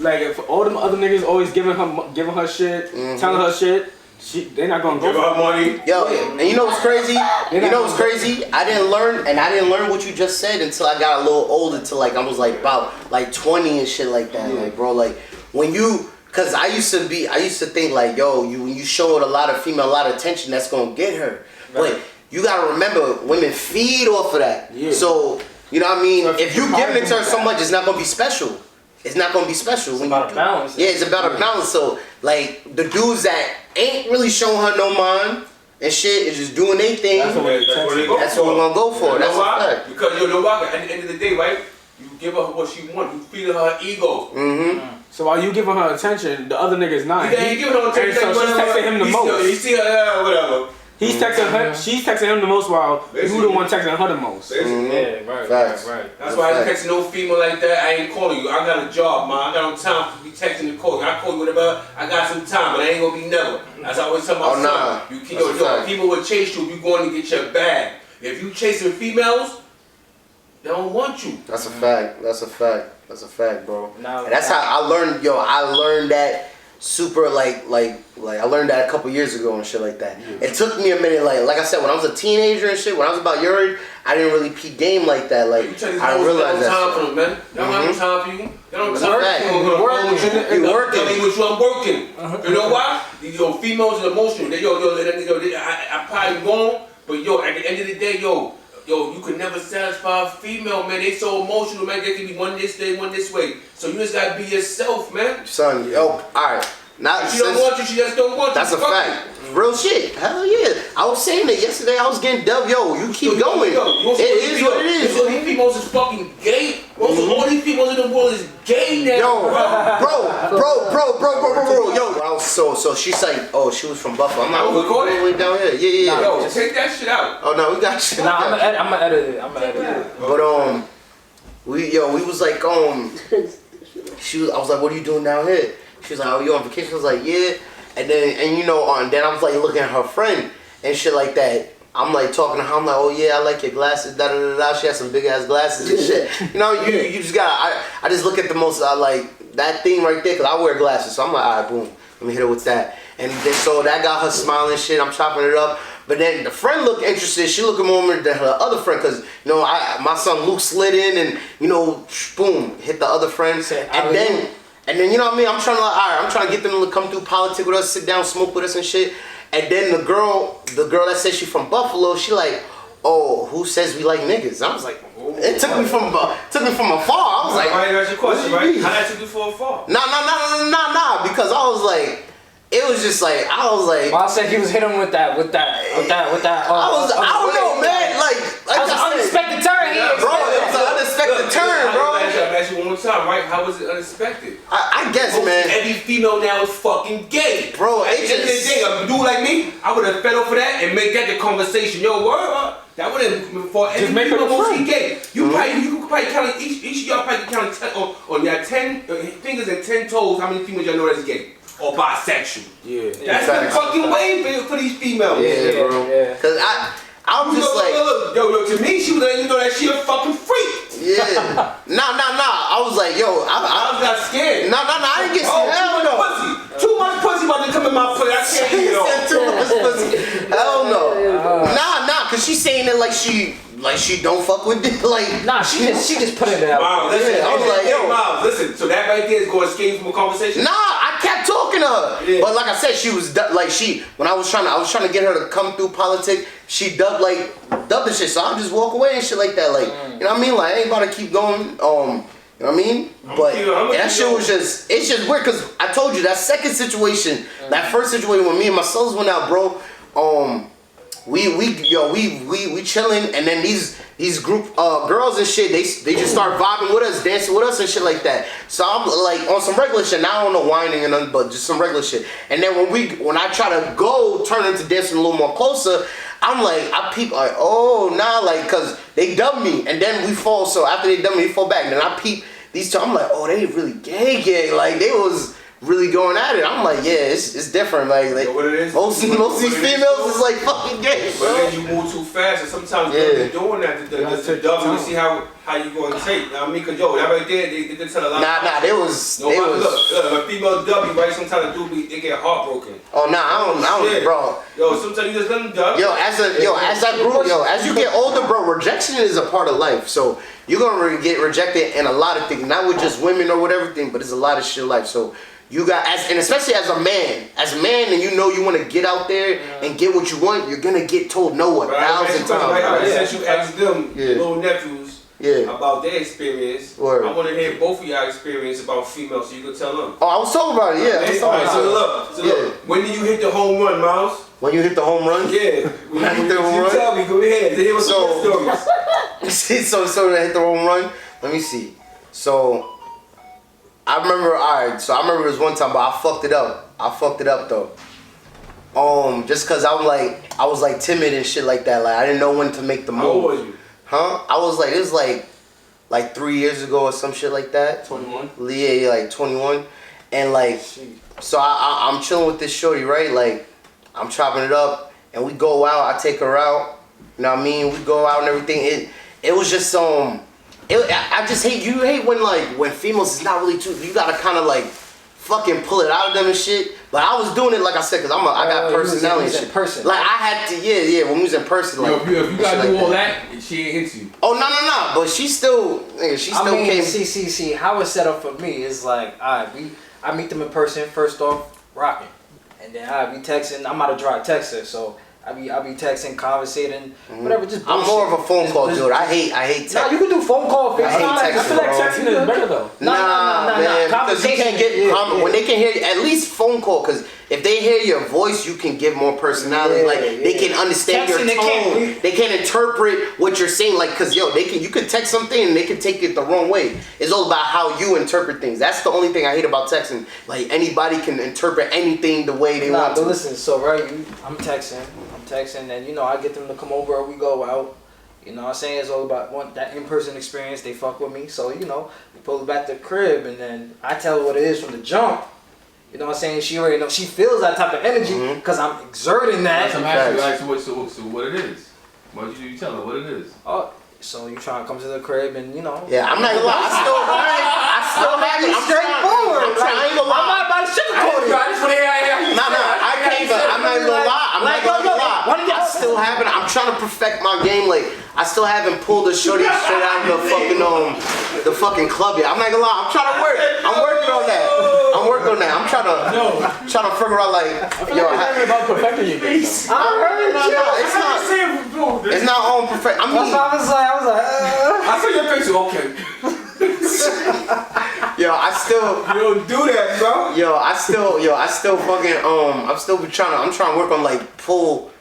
Speaker 4: If all them other niggas always giving her shit, telling her shit. They're not gonna
Speaker 3: give her money.
Speaker 1: Yo, and you know what's crazy? I didn't learn what you just said until I got a little older. Till like I was like about like 20 and shit like that. Like bro, like cause I used to think like, yo, when you show a lot of attention, that's gonna get her. Right. But you gotta remember, women feed off of that. Yeah. So you know what I mean. So if you giving it to her so much, it's not gonna be special. It's not gonna be special.
Speaker 2: It's about a balance.
Speaker 1: Yeah, it's about a balance. So like the dudes that ain't really showing her no mind and shit is just doing their thing. That's what we're gonna go for. That's a fact.
Speaker 3: Because at the end of the day, right? You give her what she wants. You feed her ego.
Speaker 4: So while you giving her attention, the other nigga's not.
Speaker 3: Yeah, you giving her attention.
Speaker 4: So she's texting him the most.
Speaker 3: You see her, whatever.
Speaker 4: He's texting her. She's texting him the most while you the one texting her the most.
Speaker 2: Yeah, right.
Speaker 3: That's why I ain't texting no female like that. I ain't calling you. I got a job, man. I got no time to be texting and calling. I call you whatever. I got some time, but I ain't gonna be never. That's how I always tell my son. People will chase you if you going to get your bag. If you chasing females, they don't want you.
Speaker 1: That's a fact. That's a fact, bro. And that's how I learned. I learned that. Super like I learned that a couple years ago and shit like that. It took me a minute, like I said, when I was a teenager and shit, when I was about your age, I didn't really peep game like that. Like I realized that.
Speaker 3: Time for them, man. They don't have time for you. They don't have time for you.
Speaker 1: You working.
Speaker 3: I'm working. You know why? Females are emotional. I probably wrong, but at the end of the day, you could never satisfy a female, man. They so emotional, man. They can be one this way, one this way. So you just gotta be yourself, man.
Speaker 1: Son, alright. Not
Speaker 3: she don't want you, she just don't want you.
Speaker 1: That's a fact. Real shit. Hell yeah. I was saying that yesterday. I was getting dubbed. Yo, you keep going. It is what it is.
Speaker 3: All these females is fucking gay. Also, all these females in the world is gay now.
Speaker 1: Yo, bro. Yo, I was so she's like, oh, she was from Buffalo. I'm not going down here. Yeah.
Speaker 3: Yo, take that shit out.
Speaker 1: Oh no, we got shit.
Speaker 2: Nah, I'm gonna edit it.
Speaker 1: But we was like I was like, what are you doing down here? She was like, oh, you on vacation? I was like, yeah. And then then I was like looking at her friend and shit like that. I'm like talking to her. I'm like, oh yeah, I like your glasses. Da da da da. She has some big ass glasses and shit. You know, you just gotta. I just look at the most like that thing right there because I wear glasses. So I'm like, all right, boom. Let me hit her with that. And then, so that got her smiling and shit. I'm chopping it up. But then the friend looked interested. She looking more than her other friend because my son Luke slid in and boom, hit the other friend. And then you know what I mean? I'm trying to I'm trying to get them to come through politics with us, sit down, smoke with us and shit. And then the girl that said she from Buffalo, she like, oh, who says we like niggas? I was like, it took me from afar. I was like,
Speaker 3: right, that's your question, right? How that took you from afar?
Speaker 1: Nah, because I was like, it was just like, I was like.
Speaker 2: Well, I said he was hitting with that. I
Speaker 1: don't know, man. Like
Speaker 2: that was an unexpected turn here,
Speaker 1: bro. It was an unexpected turn, bro.
Speaker 3: I'll ask you one more time, right? How was it unexpected?
Speaker 1: I guess, man.
Speaker 3: Every female now is fucking gay,
Speaker 1: bro.
Speaker 3: At the end of the day, a dude like me, I would have fed up for that and make that the conversation. Yo, word. That would have for every female mostly gay. You could probably count each of y'all probably count 10 on your 10 fingers and 10 toes. How many females y'all know that's gay? Or bisexual. Yeah. That's the fucking way for these females.
Speaker 1: Yeah, bro. Yeah. Cause I was just like,
Speaker 3: yo, to me, she was letting you know that she a fucking freak.
Speaker 1: Yeah. Nah. I was like, yo,
Speaker 3: I got scared.
Speaker 1: Nah, I didn't get scared. Hell no.
Speaker 3: Too much pussy about to come in my pussy. I can't eat it all.
Speaker 1: Too much pussy. Hell no. Nah, cause she's saying it like she don't fuck with it. Like,
Speaker 2: nah, she just put it out.
Speaker 3: Wow, listen,
Speaker 1: I was like, yo,
Speaker 3: Miles, listen. So that right there is going to escape from a conversation.
Speaker 1: Nah, I kept talking to her, but like I said, she was like when I was trying to get her to come through politics. She dubbed the shit, so I'll just walk away and shit like that. Like, you know what I mean? Like, I ain't about to keep going. You know what I mean? But that shit was it's just weird because I told you that second situation, that first situation when me and my sons went out, bro. We chilling, and then these group girls and shit, they just start vibing with us, dancing with us and shit like that. So I'm like on some regular shit. Now I don't know whining and nothing, but just some regular shit. And then when I try to go turn into dancing a little more closer, I'm like, I peep like, oh nah, like, cause they dub me and then we fall. So after they dub me, they fall back. And then I peep these two. I'm like, oh, they really gay. Like they was really going at it. I'm like, yeah, it's different. Like
Speaker 3: you know what it is?
Speaker 1: Most of these females is like fucking gay.
Speaker 3: But then you move too fast, and sometimes they're doing that. The W to see how you gonna take. You know what I mean? Cause yo, that right there, they tell a lot.
Speaker 1: Nah, they was.
Speaker 3: Look, a female W, right? Sometimes they get heartbroken.
Speaker 1: Oh nah, I don't, bro.
Speaker 3: Yo, sometimes you just let them dub.
Speaker 1: As you get older, bro, rejection is a part of life. So you're gonna get rejected in a lot of things, not with just women or whatever thing, but it's a lot of shit in life. So you got, and especially as a man, and you know you want to get out there and get what you want, you're gonna get told no 1,000 times.
Speaker 3: Since you asked them, little nephews, about their experience, I want to hear both of y'all experience about females, so you can tell them.
Speaker 1: Oh, I was talking about it. Yeah.
Speaker 3: So look, when did you hit the home run, Miles?
Speaker 1: When you hit the home run?
Speaker 3: Yeah. When you hit the home run? Tell me, go ahead. Hear what's stories.
Speaker 1: So I hit the home run. Let me see. So I remember this one time, but I fucked it up though. Just cause I was like timid and shit like that. Like I didn't know when to make the move.
Speaker 3: How old was you?
Speaker 1: Huh? I was like, it was like 3 years ago or some shit like that.
Speaker 4: 21?
Speaker 1: Yeah, like 21. And like, so I'm chilling with this shorty, right? Like, I'm chopping it up, and we go out. I take her out. You know what I mean? We go out and everything. It was just I just hate when females is not really too. You gotta kind of like fucking pull it out of them and shit. But I was doing it like I said, cause I got personality and shit.
Speaker 2: Person.
Speaker 1: Like I had to, when we was in person. Like,
Speaker 3: if you gotta do all that, she ain't hit you.
Speaker 1: Oh no, but she still came.
Speaker 2: See, how it's set up for me is like, I meet them in person first off, rocking, and then I be texting. I'm out of dry texter, so I be texting, conversating, whatever. Just bullshit.
Speaker 1: I'm more of a phone call dude. I hate texting.
Speaker 2: Nah, you can do phone call, FaceTime.
Speaker 1: I hate texting.
Speaker 4: I feel like texting is better though.
Speaker 1: Nah, man. because you can't get when they can hear you, at least phone call. Because if they hear your voice, you can give more personality. They can understand your tone. They can interpret what you're saying. Like, cause you can text something and they can take it the wrong way. It's all about how you interpret things. That's the only thing I hate about texting. Like, anybody can interpret anything the way they want to.
Speaker 2: But listen, so I'm texting, and I get them to come over or we go out. You know what I'm saying? It's all about that in-person experience. They fuck with me. So, we pull back to the crib and then I tell her what it is from the jump. You know what I'm saying? She already knows. She feels that type of energy because I'm exerting that.
Speaker 3: I'm asking, so what it is? Why did you tell her what it is?
Speaker 2: Oh, so you trying to come to the crib and,
Speaker 1: Yeah, I'm not gonna lie. I still have it. I'm straightforward. I'm not about to sugarcoat it. I'm not gonna lie. I still haven't. I'm trying to perfect my game. Like, I still haven't pulled a shorty straight out of the fucking club yet. I'm not gonna lie. I'm trying to work. I'm working on that. I'm trying to figure out like,
Speaker 4: about perfecting your game.
Speaker 1: It's not on perfect. I mean,
Speaker 2: I was like,
Speaker 3: I saw your face. Okay.
Speaker 1: Yo, I still.
Speaker 3: You don't do that, bro.
Speaker 1: I still fucking. I'm trying to work on like pull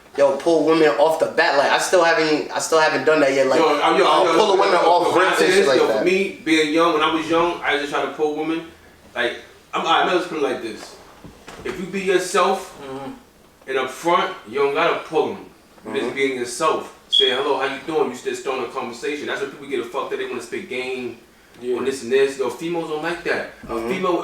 Speaker 1: women off the bat. Like, I still haven't done that yet. Like, pull a women off grips and shit like that.
Speaker 3: For me, being young, when I was young, I just try to pull women. Like, let's put it like this. If you be yourself and up front, you don't gotta pull them. Just being yourself. Say hello, how you doing? You just starting a conversation. That's when people get fucked up. They want to spit game on this and this. Females don't like that. Female,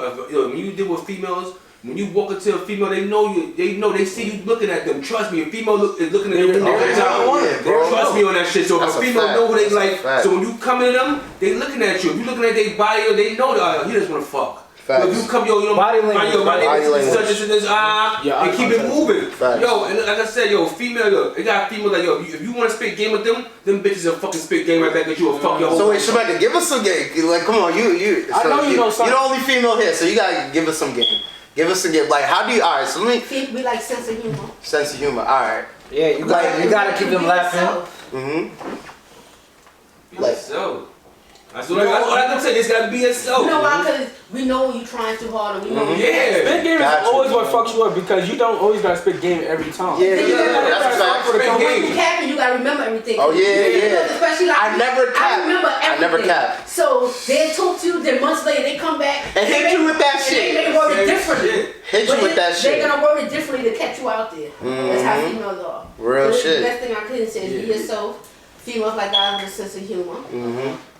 Speaker 3: when you deal with females, when you walk into a female, they know you. They see you looking at them. Trust me, a female is looking at them all the time. Trust me on that shit. So if a female know who they like, so when you come in them, they looking at you. If you looking at their body, they know that he just want to fuck. If you come,
Speaker 2: body language,
Speaker 3: such and this, and keep it moving.
Speaker 1: Facts.
Speaker 3: And like I said, female, they got females like, if you want to spit game with them bitches will fucking spit game right back at you and fuck your whole.
Speaker 1: So wait, Shabaka, give us some game. Like, come on, you.
Speaker 4: I know you know something.
Speaker 1: You're the only female here, so you gotta give us some game. Give us some game. Like, how do you? All right, so let me.
Speaker 5: We like sense of humor.
Speaker 1: Sense of humor. All right.
Speaker 2: Yeah, you gotta keep them laughing.
Speaker 1: Like
Speaker 3: so. That's what I'm saying. It's gotta be yourself.
Speaker 5: You know why? Because we know when you're trying too hard and we know.
Speaker 4: Spit game is always what fucks you up because you don't always gotta spit game every time.
Speaker 1: Yeah, that's a fact.
Speaker 5: When you capping, you gotta remember everything.
Speaker 1: Oh yeah.
Speaker 5: Especially like
Speaker 1: I never cap.
Speaker 5: I remember everything.
Speaker 1: I never cap.
Speaker 5: So they talk to you, then months later they come back
Speaker 1: and hit you with that shit.
Speaker 5: They word it differently.
Speaker 1: Hit you with that shit.
Speaker 5: They're gonna word it differently to catch you out there. That's how females are.
Speaker 1: Real shit.
Speaker 5: The best thing I could say is be yourself. Females like guys with a sense of humor.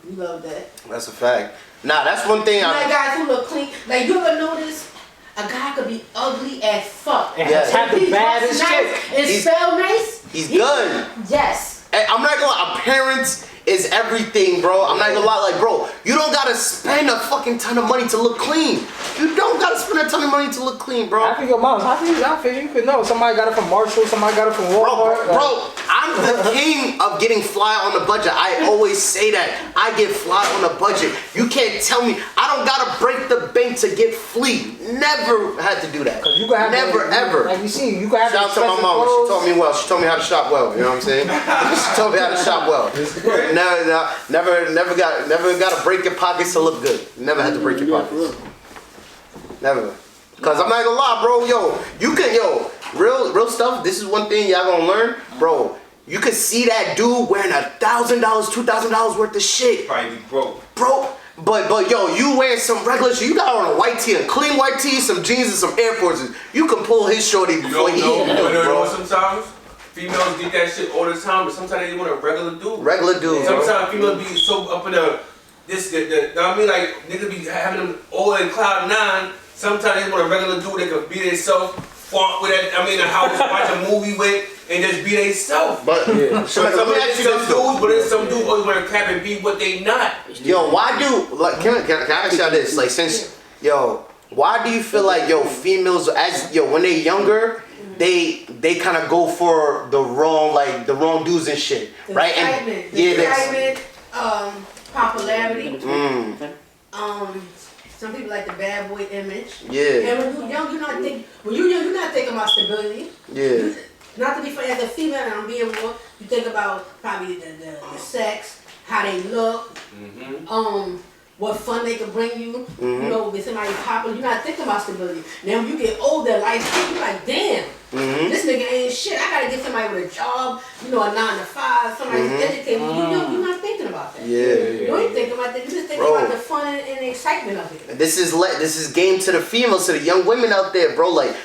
Speaker 5: We love that.
Speaker 1: That's a fact. Nah, that's one thing.
Speaker 5: Like guys who look clean. Like, you ever notice a guy could be ugly as fuck.
Speaker 2: Yes. Have the baddest shit.
Speaker 5: And spell nice.
Speaker 1: He's good.
Speaker 5: Yes.
Speaker 1: Hey, I'm not gonna lie. Appearance is everything, bro. I'm not gonna lie. Like, bro, you don't gotta spend a fucking ton of money to look clean. You don't gotta spend a ton of money to look clean, bro.
Speaker 2: I think your mom's. How these outfits you could know? Somebody got it from Marshall. Somebody got it from Walmart.
Speaker 1: Bro, I'm the king of getting fly on the budget. I always say that. I get fly on the budget. You can't tell me I don't gotta break the bank to get flea. Never had to do that.
Speaker 2: You can have
Speaker 1: never ever.
Speaker 2: Like you see, you can have.
Speaker 1: Shout out to my mama. She taught me well. She taught me how to shop well. You know what I'm saying? She taught me how to shop well. Never got to break your pockets to look good. Never had to break your pockets. Never. Cause I'm not gonna lie, bro. Real stuff. This is one thing y'all gonna learn, bro. You could see that dude wearing $1,000, $2,000 worth of shit.
Speaker 3: Probably broke.
Speaker 1: But you wearing some regular shit. You got on a white tee, a clean white tee, some jeans, and some Air Forces. You can pull his shorty before he hit you, bro.
Speaker 3: Sometimes females get that shit all the time, but sometimes they want a regular dude.
Speaker 1: Regular dude.
Speaker 3: Sometimes females be so up in the I mean, like niggas be having them all in cloud nine. Sometimes they want a regular dude that can be themselves, fart with it. I mean, the house, watch a movie with, and just be themselves.
Speaker 1: But let me ask you this though.
Speaker 3: But then some dudes always want to cap and be what they not.
Speaker 1: Yo, why do like? Can I ask y'all this? Like, since why do you feel like females when they younger? They kind of go for the wrong dudes and shit, right?
Speaker 5: Excitement. Excitement, popularity. Some people like the bad boy image.
Speaker 1: Yeah.
Speaker 5: And when you're young, you're not thinking about stability.
Speaker 1: Yeah.
Speaker 5: Not to be funny, as a female, and I'm being more, you think about probably the sex, how they look. what fun they could bring you. You know, with somebody popular, you're not thinking about stability. Now when you get older, life, you're like, damn, this nigga ain't shit. I gotta get somebody with a job, you know, a 9 to 5, somebody who's educated. You're not thinking about that. You don't even think about that. You just think about the fun and the excitement of it.
Speaker 1: This is game to the females, to the young women out there, bro. Like,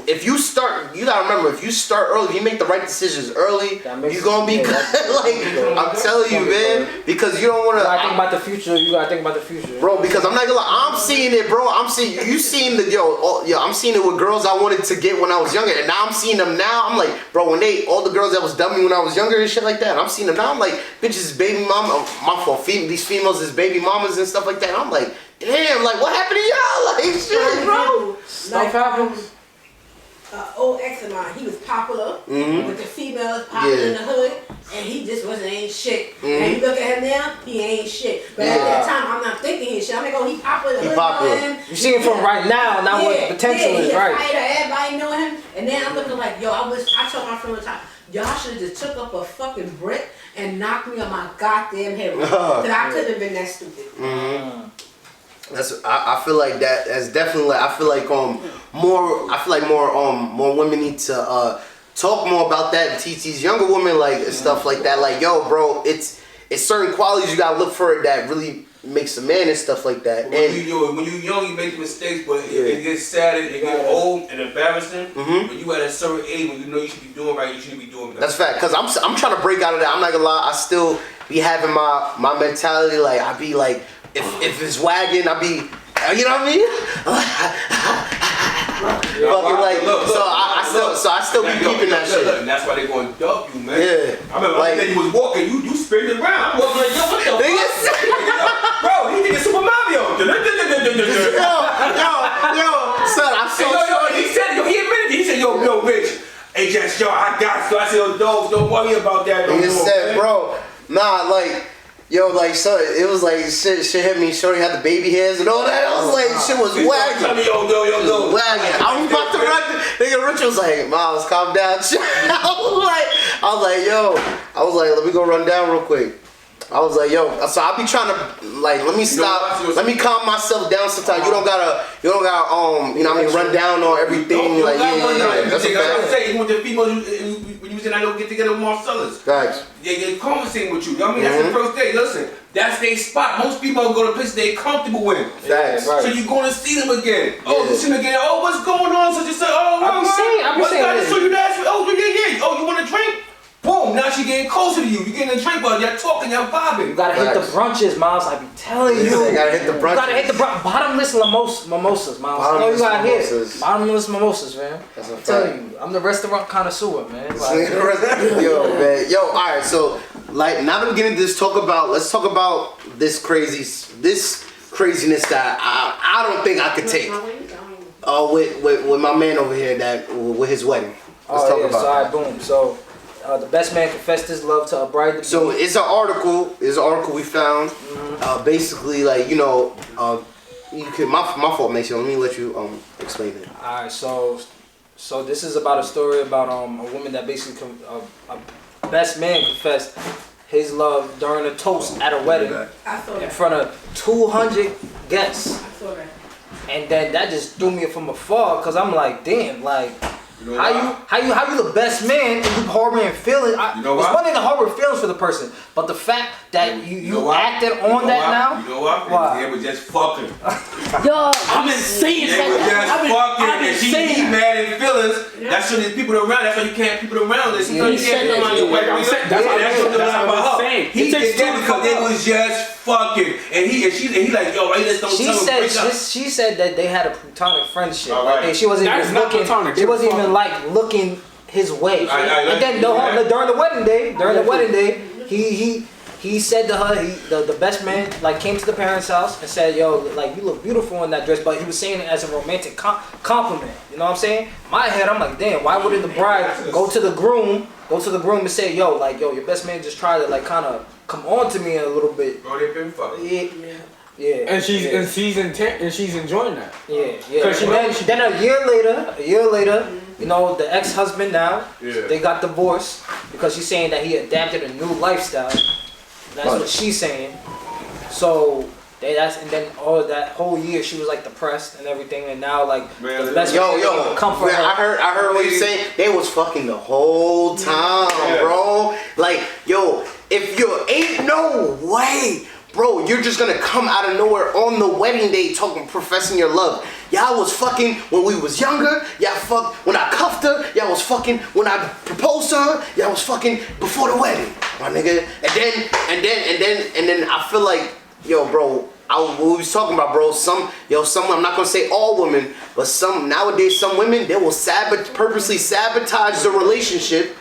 Speaker 1: if you start, you gotta remember, if you start early, if you make the right decisions early, you're gonna be good. Like, I'm telling you, man, because you don't wanna.
Speaker 2: You gotta think about the future. You gotta think about the future,
Speaker 1: bro. Because I'm not gonna lie, I'm seeing it, bro. I'm seeing you seeing the I'm seeing it with girls I wanted to get when I was younger, and now I'm seeing them now. I'm like, bro, when all the girls that was dummy when I was younger and shit like that, I'm seeing them now. I'm like, bitches, baby mama, my fault. These females is baby mamas and stuff like that. I'm like, damn, like what happened to y'all? Like shit, bro.
Speaker 5: Stuff happens. Old ex of mine, he was popular with the females, popular in the hood, and he just ain't shit. And you look at him now, he ain't shit. But at that time, I'm not thinking he's shit. I'm like, oh, he popular in the hood.
Speaker 2: You see him from right now, not what the potential is, right?
Speaker 5: Everybody know him, and then I'm looking like, yo, I told my friend one time, y'all should have just took up a fucking brick and knocked me on my goddamn head. Because I couldn't have been that stupid.
Speaker 1: I feel like that's definitely. I feel like more women need to talk more about that and teach these younger women like stuff like that. Like, yo, bro, it's certain qualities you gotta look for that really makes a man and stuff like that.
Speaker 3: When you young, you make mistakes, but it gets sad and it gets old and embarrassing. When you at a certain age, when you know you should be doing right, you shouldn't be doing that.
Speaker 1: That's fact. Cause I'm trying to break out of that. I'm not gonna lie. I still be having my mentality. Like I be like. If it's wagging, I be, you know what I mean? Fucking like, so I still be keeping that shit.
Speaker 3: And that's why they gonna dub you, man.
Speaker 1: Yeah.
Speaker 3: I remember like, you was walking, you spinning around. I'm walking like, yo, what the fuck? Bro, he thinking Super Mario.
Speaker 1: Yo, son, I'm so sure.
Speaker 3: He said, he admitted it. He said, yo, Rich. Hey, just, yo, I got you. So I said, yo, dogs, don't worry about that.
Speaker 1: He said, bro, nah, like. Yo, like, so it was like shit hit me. Shorty had the baby hairs and all that. I was like, shit was wagging.
Speaker 3: Yo.
Speaker 1: Wagging. I was about to run. Nigga Rich was like, Miles, calm down. I was like, let me go run down real quick. I was like, yo, so I be trying to like, let me stop, let me calm myself down sometimes. You don't gotta, you know what I mean, run down on everything. Like, yeah. That's a fact.
Speaker 3: Say, with the people, when you was in that little get together with Marcellus.
Speaker 1: Facts.
Speaker 3: They conversating with you. You know what I mean? That's the first day. Listen, that's their spot. Most people go to places they comfortable with.
Speaker 1: Facts.
Speaker 3: So you're going to see them again. Oh, you see them again. Oh, what's going on? So you say, oh,
Speaker 2: I be saying.
Speaker 3: So you ask me, oh, yeah. Oh, you want a drink? Boom, now she getting closer to you. You getting a drink while y'all talking, y'all vibing.
Speaker 2: You gotta hit the brunches, Miles. I be telling you.
Speaker 1: You gotta hit the brunches.
Speaker 2: You gotta hit the bottomless mimosas, Miles.
Speaker 1: Bottomless
Speaker 2: you gotta
Speaker 1: mimosas.
Speaker 2: Hit bottomless mimosas, man.
Speaker 1: That's a
Speaker 2: I'm telling you. I'm the restaurant connoisseur, man. Like,
Speaker 1: yo, man. Yo, alright, so like now that we're getting this, let's talk about this craziness that I don't think I could take. With my man over here with his wedding. Let's talk about
Speaker 2: so boom. So the best man confessed his love to a bride.
Speaker 1: So it's an article we found. Basically, like, you know, you can my fault, Mason. Let me let you explain it.
Speaker 2: Alright, so this is about a story about a woman that basically a best man confessed his love during a toast at a wedding in front of 200 guests.
Speaker 5: I saw that.
Speaker 2: And then that just threw me from afar, cause I'm like, damn, like. How you the best man and you harboring feelings? It's one thing to harbor feelings for the person, but the fact that you acted on that now.
Speaker 3: You know what? They were just fucking.
Speaker 5: Yo,
Speaker 3: I've been saying that. They were just fucking. And she mad in feelings. That's when there's people around. That's why you can't have people around. There's sometimes you can't come around your wedding. That's what I'm saying. He did that because they was just fucking. And she like, yo, right, let's don't tell him.
Speaker 2: She said that they had a platonic friendship.
Speaker 3: Right.
Speaker 2: Like, she wasn't even looking. She wasn't even like looking his way. And then during the wedding day, he said to her, the best man like came to the parents' house and said, yo, like, you look beautiful in that dress, but he was saying it as a romantic compliment. You know what I'm saying? My head, I'm like, damn, why wouldn't the bride go to the groom and say, yo, like, yo, your best man just tried to like kind of come on to me a little bit.
Speaker 3: Bro, they've been fucking.
Speaker 2: Yeah.
Speaker 4: And she's enjoying that.
Speaker 2: Yeah. Then a year later, you know, the ex-husband now, they got divorced because she's saying that he adapted a new lifestyle. That's what she's saying. So And then all that whole year she was like depressed and everything, and now like
Speaker 3: Man,
Speaker 2: the best
Speaker 1: yo,
Speaker 2: comfort her.
Speaker 1: I heard what you saying. They was fucking the whole time, bro. Like, yo, if you ain't no way, bro, you're just gonna come out of nowhere on the wedding day professing your love. Y'all was fucking when we was younger. Y'all fucked when I cuffed her. Y'all was fucking when I proposed to her. Y'all was fucking before the wedding, my nigga. And then I feel like, yo, bro, what we was talking about, bro. Some, I'm not gonna say all women, but nowadays some women, they will purposely sabotage the relationship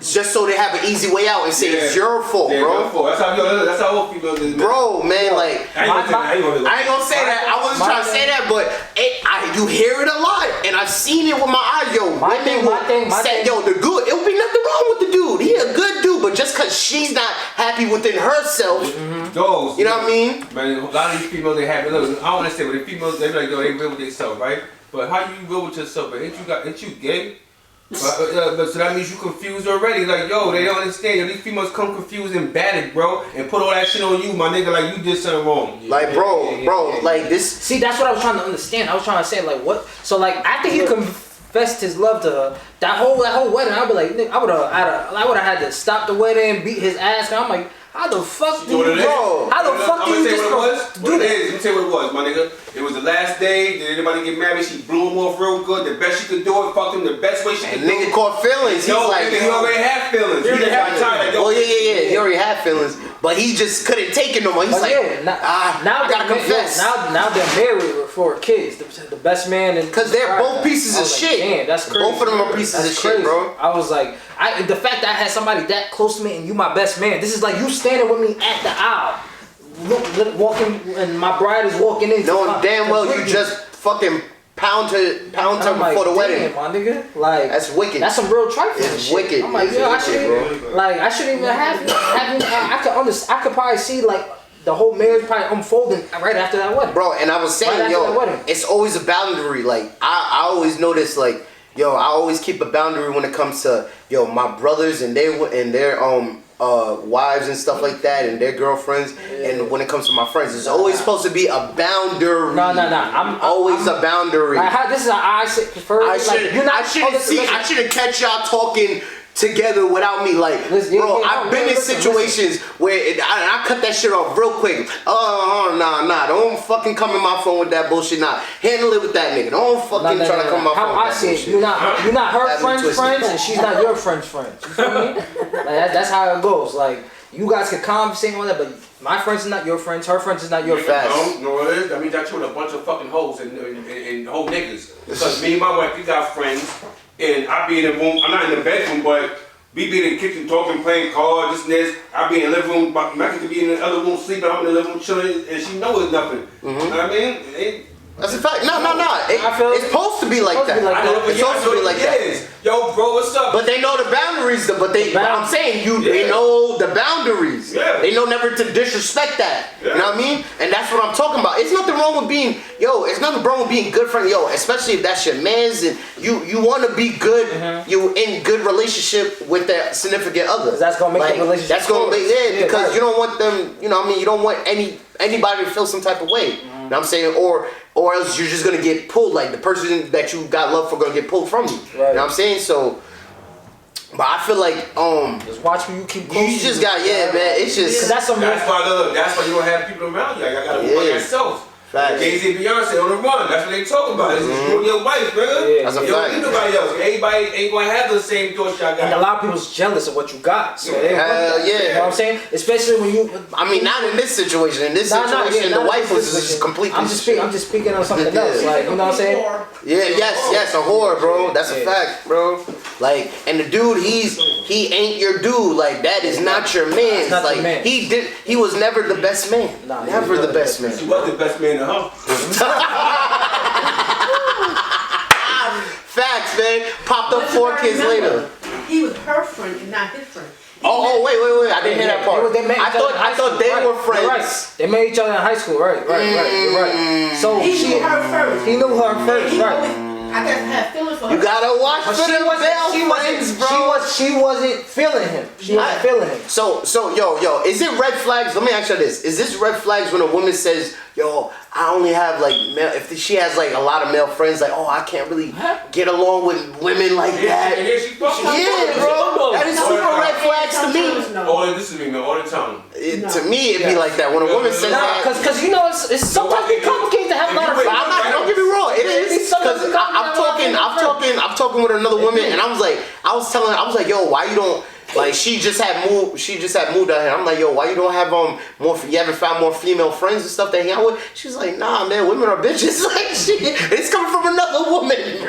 Speaker 1: just so they have an easy way out and say it's your fault, bro.
Speaker 3: That's how all females is.
Speaker 1: Bro, man, like
Speaker 3: I ain't gonna
Speaker 1: say that. I wasn't trying to say that, but you hear it a lot, and I've seen it with my eyes. Yo, women will say, yo, the good. It would be nothing wrong with the dude. He a good dude, but just cause she's not happy within herself,
Speaker 3: those,
Speaker 1: you know what I mean?
Speaker 3: Man, a lot of these females they happy. Look, I don't understand, but the females they be like, yo, they real with themselves, right? But how you real with yourself? But ain't you gay? But so that means you confused already. Like, yo, they don't understand. Yo, these females come confused and battered, bro, and put all that shit on you, my nigga. Like, you did something wrong.
Speaker 1: Like, bro, like this.
Speaker 2: See, that's what I was trying to understand. I was trying to say, like, what? So, like, after he confessed his love to her, that whole wedding, I'd be like, nigga, I would have had to stop the wedding and beat his ass. And I'm like, how the fuck do you, bro? How the fuck do you just
Speaker 3: do that? Let me tell you what it was, my nigga. It was the last day. Did anybody get married? She blew him off real good. The best she could do it. Fucked him the best way she could do it.
Speaker 1: Nigga caught feelings.
Speaker 3: He already had feelings.
Speaker 1: Well, yeah. He already had feelings, but he just couldn't take it no more. He's like, now I gotta confess.
Speaker 2: Now they're married for kids. The best man and
Speaker 1: because they're both pieces of shit.
Speaker 2: Damn, that's crazy.
Speaker 1: Both of them are pieces of shit, bro.
Speaker 2: I was like, the fact that I had somebody that close to me and you my best man. This is like you standing with me at the aisle, walking, and my bride is walking in.
Speaker 1: Knowing damn well you just fucking pound her before the wedding.
Speaker 2: My nigga, like
Speaker 1: that's wicked.
Speaker 2: That's some real trifling
Speaker 1: It's
Speaker 2: shit.
Speaker 1: wicked.
Speaker 2: I'm like, yo, I shouldn't even have you. I could probably see like the whole marriage probably unfolding right after that wedding.
Speaker 1: Bro, and I was saying, it's always a boundary. Like I always notice, like, yo, I always keep a boundary when it comes to, yo, my brothers and their wives and stuff like that, and their girlfriends, and when it comes to my friends, it's always supposed to be a boundary. No. I'm always a boundary.
Speaker 2: Like, this is how I prefer. I
Speaker 1: shouldn't catch y'all talking together without me, like, bro, I've been in situations where I cut that shit off real quick. Nah, don't fucking come in my phone with that bullshit. Nah, handle it with that nigga. Don't fucking try to come in my phone.
Speaker 2: How I see it, you're not her friends, and she's not your friends. You feel me? Like that's how it goes. Like you guys can conversate on that, but my friends is not your friends. Her friends is not your friends.
Speaker 3: No, it is. That means that you with a bunch of fucking hoes and whole niggas. Because me and my wife, we got friends. And I be in the room, I'm not in the bedroom, but we be in the kitchen talking, playing cards, this. I be in the living room, but Mecca could be in the other room sleeping, I'm in the living room chilling, and she knows it's nothing. You know what I mean?
Speaker 1: That's a fact. No. It's supposed to be like that. It's supposed to be like that.
Speaker 3: Yo, bro, what's up?
Speaker 1: But they know the boundaries. I'm saying they know the boundaries.
Speaker 3: Yeah.
Speaker 1: They know never to disrespect that. Yeah. You know what I mean? And that's what I'm talking about. It's nothing wrong with being, it's nothing wrong with being good friends, especially if that's your man's and you want to be good. You in good relationship with that significant other.
Speaker 2: That's gonna make the relationship.
Speaker 1: That's gonna make because you don't want them. You know what I mean? You don't want anybody to feel some type of way. You know what I'm saying? Or else you're just gonna get pulled, like the person that you got love for gonna get pulled from you. Right. You know what I'm saying? So, but I feel like
Speaker 2: just watch me. You keep close.
Speaker 1: You just got man. It's just
Speaker 2: that's
Speaker 3: why you don't have people around you. I gotta move by yourself. Jay-Z and Beyonce on the run. That's what they talking about. It's you and your wife, brother.
Speaker 1: That's a fact.
Speaker 3: You don't need nobody else. Everybody ain't gonna have the same thoughts y'all got.
Speaker 2: And a lot of people's jealous of what you got. So they
Speaker 1: you know
Speaker 2: what I'm saying? Especially when you.
Speaker 1: I mean, not in this situation. In this situation, the wife was just completely.
Speaker 2: I'm just speaking on something else. Like, you know what I'm saying?
Speaker 1: Yeah. Yes. A whore, bro. That's a fact, bro. Like, and the dude, he ain't your dude. Like, that is not your man. Like, man. He was never the best man. Never the best man.
Speaker 3: He was the best man in the house.
Speaker 1: Facts, man. Popped up 4 kids later.
Speaker 5: He was her friend and not his friend.
Speaker 1: Wait. I didn't hear that part. I thought they were friends.
Speaker 2: Right. They met each other in high school. Right. So
Speaker 5: he knew her first.
Speaker 2: He knew her first. Right.
Speaker 5: I guess I had feelings for her.
Speaker 1: You gotta watch
Speaker 2: But
Speaker 1: for them male friends, bro.
Speaker 2: She wasn't feeling him. She wasn't feeling him.
Speaker 1: So, yo, is it red flags? Let me ask you this: is this red flags when a woman says, "Yo, I only have like male"? If she has like a lot of male friends, like, "Oh, I can't really get along with women like that." Yeah, bro. That is super red flags to me.
Speaker 3: Oh, this is me, man, all the time.
Speaker 1: To me, it'd be like that when a woman says that.
Speaker 2: Because you know it's sometimes it's complicated to have a lot of friends.
Speaker 1: Don't get me wrong, it is. Because I'm talking with another woman, and I was like, yo, why you don't? Like she just had moved out here. I'm like, yo, why you don't have more? You haven't found more female friends and stuff to hang out with? She's like, nah, man, women are bitches. Like it's coming from another woman.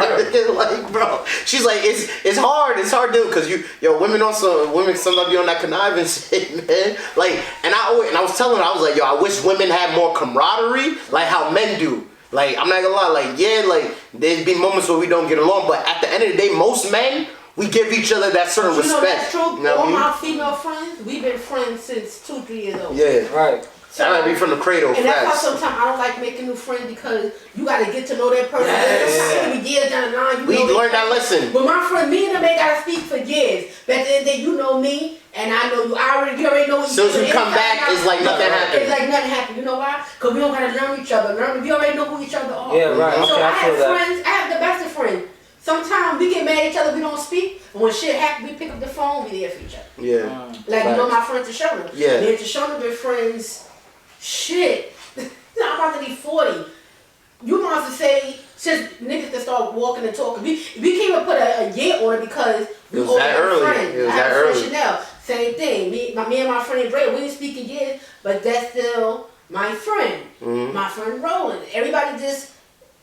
Speaker 1: Like, bro, she's like, it's hard to because women sometimes be on that conniving shit, man. Like, and I was telling her, I was like, yo, I wish women had more camaraderie, like how men do. Like, I'm not gonna lie, like, yeah, like there's been moments where we don't get along, but at the end of the day, most men. We give each other that certain respect.
Speaker 5: That's true.
Speaker 1: You know
Speaker 5: All my female friends, we've been friends since 2-3 years old.
Speaker 1: Yeah.
Speaker 2: Right.
Speaker 1: So, that might be from the cradle.
Speaker 5: And that's why sometimes I don't like making new friends because you got to get to know that person. Sometimes years down the line,
Speaker 1: we learned that lesson.
Speaker 5: But my friend, me and them ain't got to speak for years. But at the end of the day, you know me, and I know you. You already know each other.
Speaker 1: As soon as you come back, it's like nothing happened.
Speaker 5: It's like nothing happened. You know why? Because we don't got to learn each other. We already know who each other are.
Speaker 2: Yeah, right.
Speaker 5: So
Speaker 2: Okay,
Speaker 5: I have
Speaker 2: that.
Speaker 5: friends. I have the best of friends. Sometimes we get mad at each other, we don't speak. And when shit happens, we pick up the phone, we there for each other.
Speaker 1: Yeah.
Speaker 5: Like, you know my friend Tashona.
Speaker 1: Yeah.
Speaker 5: Me and Tashona been friends, shit. I'm about to be 40. You want to say, since niggas can start walking and talking. We can't even put a year on it because we
Speaker 1: was that early.
Speaker 5: friends.
Speaker 1: It was
Speaker 5: I have
Speaker 1: that
Speaker 5: a friend
Speaker 1: early.
Speaker 5: Chanel, same thing. Me and my friend Dre, we didn't speak in years, but that's still my friend.
Speaker 1: Mm-hmm.
Speaker 5: My friend Roland. Everybody just...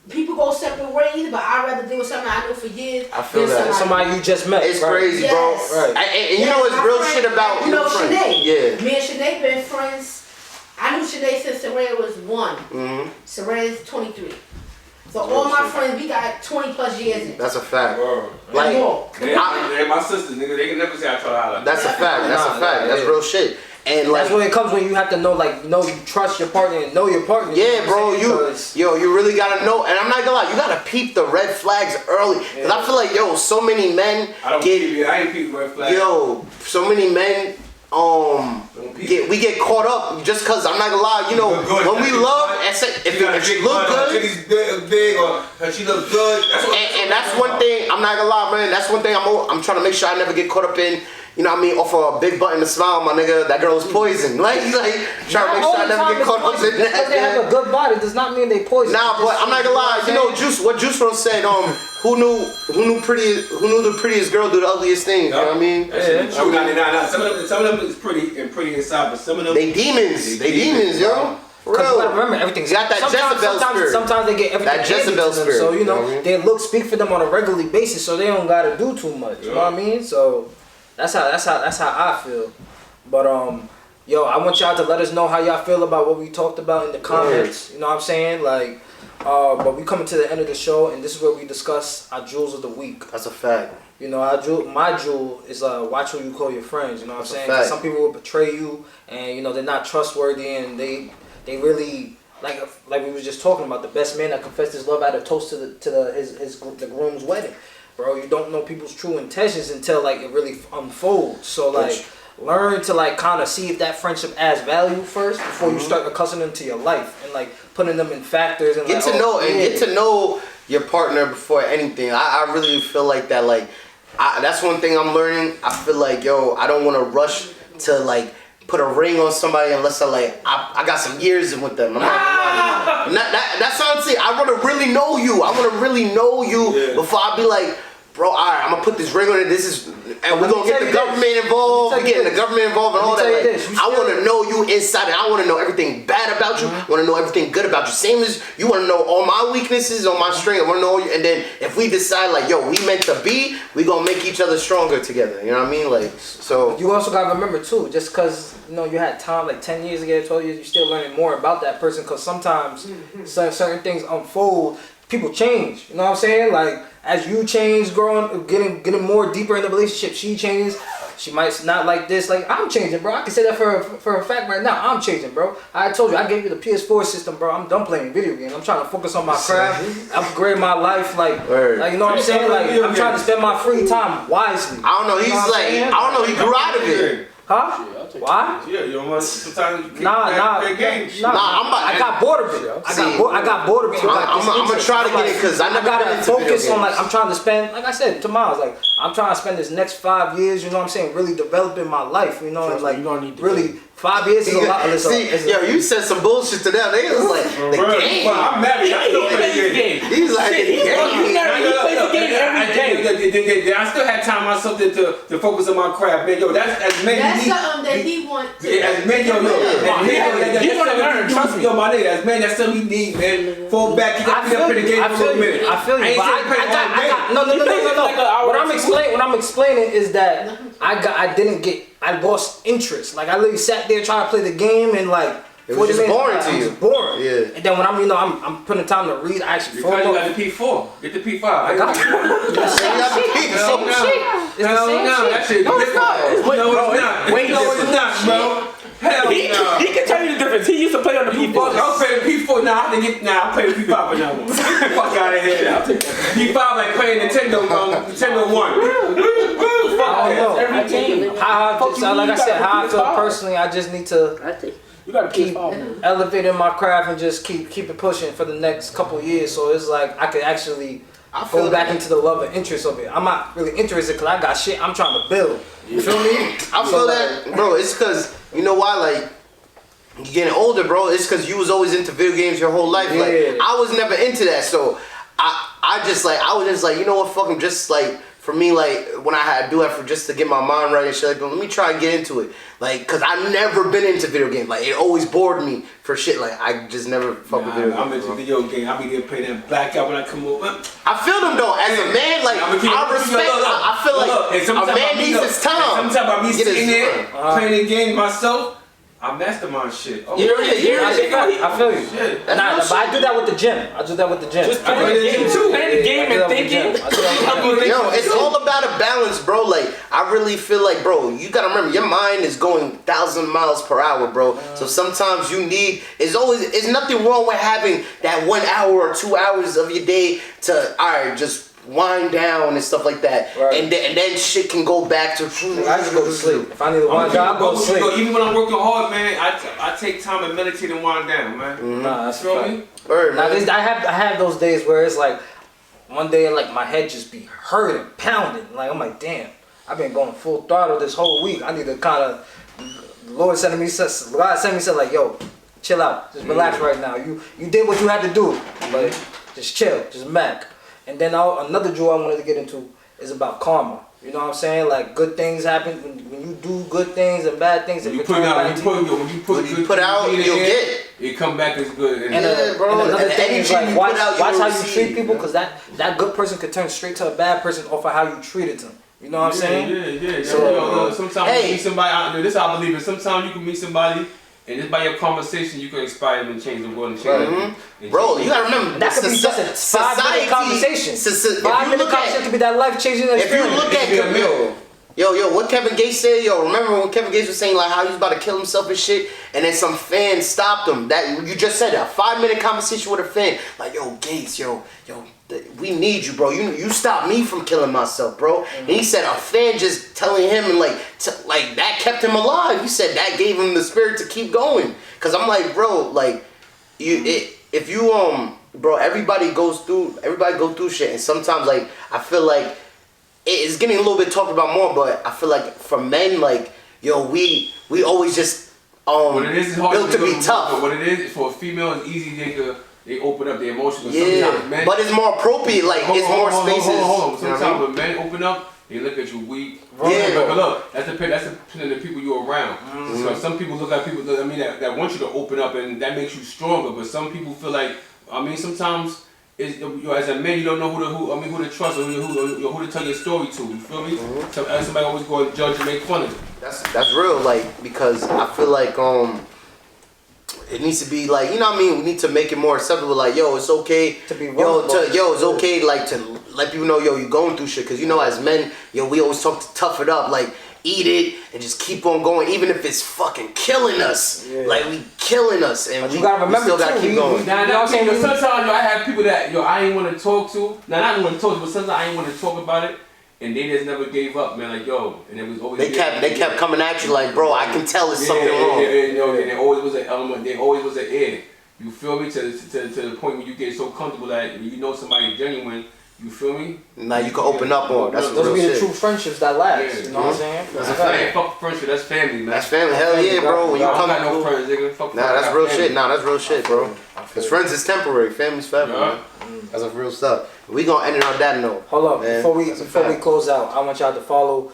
Speaker 5: People go separate ways, but I'd rather deal with something I know for years.
Speaker 1: I feel that.
Speaker 2: Somebody you just met.
Speaker 1: It's
Speaker 2: right?
Speaker 1: crazy,
Speaker 5: Yes.
Speaker 1: bro. Right. And you know what's real shit about
Speaker 5: you know
Speaker 1: friends?
Speaker 5: Sinead.
Speaker 1: Yeah.
Speaker 5: Me and Sinead been friends. I knew Sinead since Saran was 1.
Speaker 1: Mm-hmm.
Speaker 5: Saran's 23. So all my friends, we got 20 plus years in.
Speaker 1: That's a fact.
Speaker 3: Bro.
Speaker 1: Like,
Speaker 3: They're my sisters, nigga. They can never say I try to holler.
Speaker 1: that's a fact. That's a fact. That's real shit. And like,
Speaker 2: that's when it comes when you have to know, like, you trust your partner and know your partner.
Speaker 1: yeah, bro, you really gotta know, and I'm not gonna lie, you gotta peep the red flags early, cause I feel like, yo, so many men
Speaker 3: I ain't peep red flags.
Speaker 1: yo, so many men, we get caught up just cause I'm not gonna lie, you know, when we love, if she look good,
Speaker 3: big or she look good,
Speaker 1: and that's one thing, I'm not gonna lie, man, that's one thing I'm trying to make sure I never get caught up in. You know what I mean? Off a big button to smile, my nigga, that girl is poison. Like trying to make sure I never get caught up in that.
Speaker 2: Because they have a good body does not mean they poison.
Speaker 1: Nah, but I'm not gonna lie. You know, what Juice WRLD said. Who knew the prettiest girl do the ugliest things? You know what I mean?
Speaker 3: True. Nah. Some of them is pretty inside, but some of them
Speaker 1: they demons. They demons, yo.
Speaker 2: Because you gotta remember, everything's
Speaker 1: got that Jezebel spirit.
Speaker 2: Sometimes they get everything.
Speaker 1: That Jezebel spirit.
Speaker 2: So you know, they speak for them on a regular basis, so they don't gotta do too much. You know what I mean? So that's how I feel. But yo, I want y'all to let us know how y'all feel about what we talked about in the comments. You know what I'm saying? Like, but we coming to the end of the show, and this is where we discuss our jewels of the week.
Speaker 1: That's a fact.
Speaker 2: You know, my jewel is watch who you call your friends. You know what I'm saying? 'Cause some people will betray you, and you know they're not trustworthy, and they really like we was just talking about, the best man that confessed his love at a toast to the groom's wedding. Bro, you don't know people's true intentions until like it really unfolds. So like learn to like kind of see if that friendship adds value first before you start accustoming them to your life and like putting them in factors and
Speaker 1: get to know your partner before anything. I really feel like that. Like that's one thing I'm learning. I feel like, yo, I don't want to rush to like put a ring on somebody unless I got some years with them. I'm not gonna lie. That's honestly, I want to really know you. I want to really know you before I be like, bro, all right, I'm gonna put this ring on it. And we're gonna get the government involved. We're getting the government involved and all that. Like, I want to know you inside, and I want to know everything bad about you. I want to know everything good about you. Same as you want to know all my weaknesses, all my strengths. I want to know you. And then if we decide like, yo, we meant to be, we gonna make each other stronger together. You know what I mean? Like, so.
Speaker 2: You also gotta remember too, just because you know you had time like 10 years ago, 12 years, you're still learning more about that person. Because sometimes certain things unfold. People change, you know what I'm saying? Like, as you change, growing, getting more deeper in the relationship, she changes. She might not like this. Like, I'm changing, bro. I can say that for a fact right now. I'm changing, bro. I told you, I gave you the PS4 system, bro. I'm done playing video games. I'm trying to focus on my craft, upgrade my life. Like you know what I'm saying? Like, I'm trying to spend my free time wisely.
Speaker 1: I don't know. He's I don't know. He grew out of it.
Speaker 2: Huh? Why?
Speaker 3: Yeah, you don't want sometimes you
Speaker 2: play
Speaker 3: games.
Speaker 2: I got bored of it. I got bored of it.
Speaker 1: I'm gonna try to get it because I
Speaker 2: gotta focus on I'm trying to spend, like I said to Miles, like I'm trying to spend this next 5 years, you know what I'm saying, really developing my life, you know, and like really 5 years is a lot.
Speaker 1: You said some bullshit to them. They was like the game.
Speaker 3: I'm married. I don't play the game.
Speaker 1: He's like the game.
Speaker 4: He plays the game every day.
Speaker 3: I still had time myself to focus on my craft, man. Yo, that's as many.
Speaker 5: That's something that he wants to.
Speaker 3: Yeah, as many.
Speaker 4: He's gonna learn. Trust me.
Speaker 3: Yo, my nigga, as many. That's something he need, man. Fall back. You got to play the game for a little minute.
Speaker 2: I feel you. No. What I'm explaining is that I lost interest. Like I literally sat there trying to play the game and like
Speaker 1: it was just boring to you.
Speaker 2: Boring.
Speaker 1: Yeah.
Speaker 2: And then when I'm putting time to read, I actually
Speaker 3: because you got the P4. Get the P5. I got
Speaker 2: you.
Speaker 3: Hell no. That shit.
Speaker 2: No, it's not.
Speaker 3: Wait, no, it's not, bro. Hell no.
Speaker 4: He can tell you the difference. He used to play on the P4.
Speaker 3: I was playing P4 now. I have to get now. I'm playing P5 for now. Fuck out of here. I'll take that. P5 like playing Nintendo 1.
Speaker 2: I don't know. Like I said, how I feel personally, I just need to
Speaker 4: you gotta
Speaker 2: keep elevating my craft and just keep it pushing for the next couple of years. So it's like I could actually go back into the love and interest of it. I'm not really interested because I got shit I'm trying to build. You feel me?
Speaker 1: I feel that, bro. It's because you know why, like. You getting older, bro. It's because you was always into video games your whole life. Like I was never into that, so I was just like, you know what, fuck 'em. Just like for me, like when I do that for just to get my mind right and shit, like let me try and get into it. Like, cause I've never been into video games. Like it always bored me for shit. Like I just never fuck with video games.
Speaker 3: I'm into video games. I be there playing that blackout when I come over.
Speaker 1: I feel them though. As a man, like I respect. I feel like a man needs his time.
Speaker 3: Sometimes I be sitting there playing the game myself. I mastermind shit. Oh,
Speaker 2: I feel you.
Speaker 3: Shit.
Speaker 2: But I do that with the gym.
Speaker 4: Just playing the game and thinking.
Speaker 1: Yo, it's all about a balance, bro. Like, I really feel like, bro, you gotta remember, your mind is going 1,000 miles per hour, bro. So sometimes it's nothing wrong with having that 1 hour or 2 hours of your day to, just wind down and stuff like that, and then shit can go back to.
Speaker 2: I just go to sleep. If I need to wind down, I go to sleep.
Speaker 3: Even when I'm working hard, man, I take time and meditate and wind down, man.
Speaker 2: Nah, that's
Speaker 3: feel me?
Speaker 2: I have those days where it's like one day like my head just be hurting, pounding. Like I'm like, damn, I've been going full throttle this whole week. I need to kind of. God sent me said like, yo, chill out, just relax right now. You did what you had to do, but just chill, just mac. And then another jewel I wanted to get into is about karma. You know what I'm saying? Like good things happen when you do good things and bad things.
Speaker 3: When you put out,
Speaker 1: you'll get.
Speaker 3: It come back as good.
Speaker 2: Bro. And another thing is like watch how you treat people, because that good person could turn straight to a bad person off of how you treated them. You know what I'm saying?
Speaker 3: Yeah. So sometimes you meet somebody out there. This I believe it. Sometimes you can meet somebody. And just by your conversation, you can inspire them and change them, go and change them.
Speaker 1: Bro, you gotta remember,
Speaker 2: that could be just a 5-minute conversation. 5-minute conversation could be that life-changing experience.
Speaker 1: If you look at Yo, what Kevin Gates said, remember when Kevin Gates was saying like how he was about to kill himself and shit, and then some fan stopped him. That you just said, a 5-minute conversation with a fan, like, yo, Gates, we need you, bro. You stopped me from killing myself, bro. And he said a fan just telling him and like that kept him alive. He said that gave him the spirit to keep going. Cause I'm like, bro, like everybody go through shit, and sometimes like I feel like it's getting a little bit talked about more, but I feel like for men, like, yo, we always just
Speaker 3: what it is hard
Speaker 1: built to be tough.
Speaker 3: But what it is for a female, it's easy. They open up their emotions.
Speaker 1: Yeah,
Speaker 3: men,
Speaker 1: but it's more appropriate. Like it's more spaces.
Speaker 3: Hold on. Sometimes when men open up, they look at you weak.
Speaker 1: Yeah,
Speaker 3: but look, that's depending on the people you're around. Mm-hmm. So some people look at people. That want you to open up, and that makes you stronger. But some people feel like, sometimes as a man, you don't know who to trust or who to tell your story to. You feel me? Mm-hmm. So somebody always go and judge and make fun of it.
Speaker 1: That's real. Like, because I feel like it needs to be like, you know what I mean? We need to make it more acceptable. Like, yo, it's okay to be it's okay like to let people know, yo, you're going through shit. Cause as men, we always talk to tough it up. Like, eat it and just keep on going, even if it's fucking killing us. Yeah. Like we killing us, and
Speaker 2: you gotta remember,
Speaker 1: we still gotta keep going.
Speaker 3: Now, you know what I'm saying? Sometimes I have people that I ain't want to talk to. Now, not want to talk to, but sometimes I ain't want to talk about it. And they just never gave up, man. Like, yo, and it was always
Speaker 1: they kept coming at you like, bro, I can tell it's something wrong.
Speaker 3: And there always was an element. There always was an air. You feel me? To the point where you get so comfortable that you know somebody's genuine. You feel me?
Speaker 1: Now you can open up on. That's
Speaker 2: those
Speaker 1: real
Speaker 2: be
Speaker 1: shit.
Speaker 2: the true friendships that last. You know what I'm saying?
Speaker 1: That's a fact.
Speaker 3: Fuck friendship. That's family, man.
Speaker 1: That's family. Hell yeah, bro. When you come,
Speaker 3: got no friends, nigga. Fuck
Speaker 1: that's real shit. Nah, that's real shit, bro. Cause friends is temporary. Family's forever, man. That's a real stuff. We gonna end it on that note.
Speaker 2: Hold up, man. Before we close out, I want y'all to follow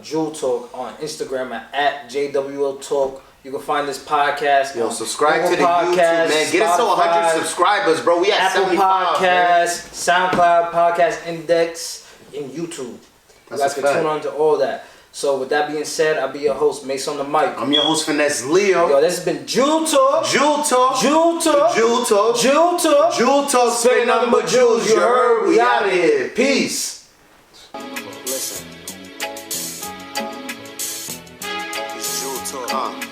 Speaker 2: Jewel Talk on Instagram at JWL Talk. You can find this podcast.
Speaker 1: Yo, subscribe to the YouTube, man. Get us to 100 subscribers, bro. We at
Speaker 2: Apple
Speaker 1: 75.
Speaker 2: Podcasts, SoundCloud, Podcast Index, and YouTube. You guys can tune on to all that. So with that being said, I'll be your host, Mace on the mic.
Speaker 1: I'm your host, Finesse Leo.
Speaker 2: Yo, this has been Jewel Talk.
Speaker 1: Jewel Talk.
Speaker 2: Jewel Talk.
Speaker 1: Jewel Talk.
Speaker 2: Jewel Talk.
Speaker 1: Jewel Talk. Spend nothing but jewels. You heard? We out of here. Peace. Listen. It's Jewel Talk.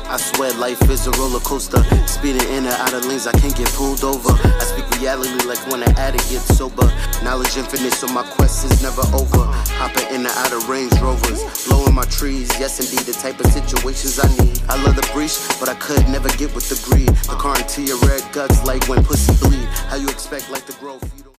Speaker 1: I swear life is a roller coaster. Speeding in and out of lanes, I can't get pulled over. I speak reality like when an addict gets sober. Knowledge infinite, so my quest is never over. Hopping in and out of Range Rovers, blowing my trees. Yes, indeed, the type of situations I need. I love the breach, but I could never get with the greed. The car into your red guts like when pussy bleed. How you expect like the growth?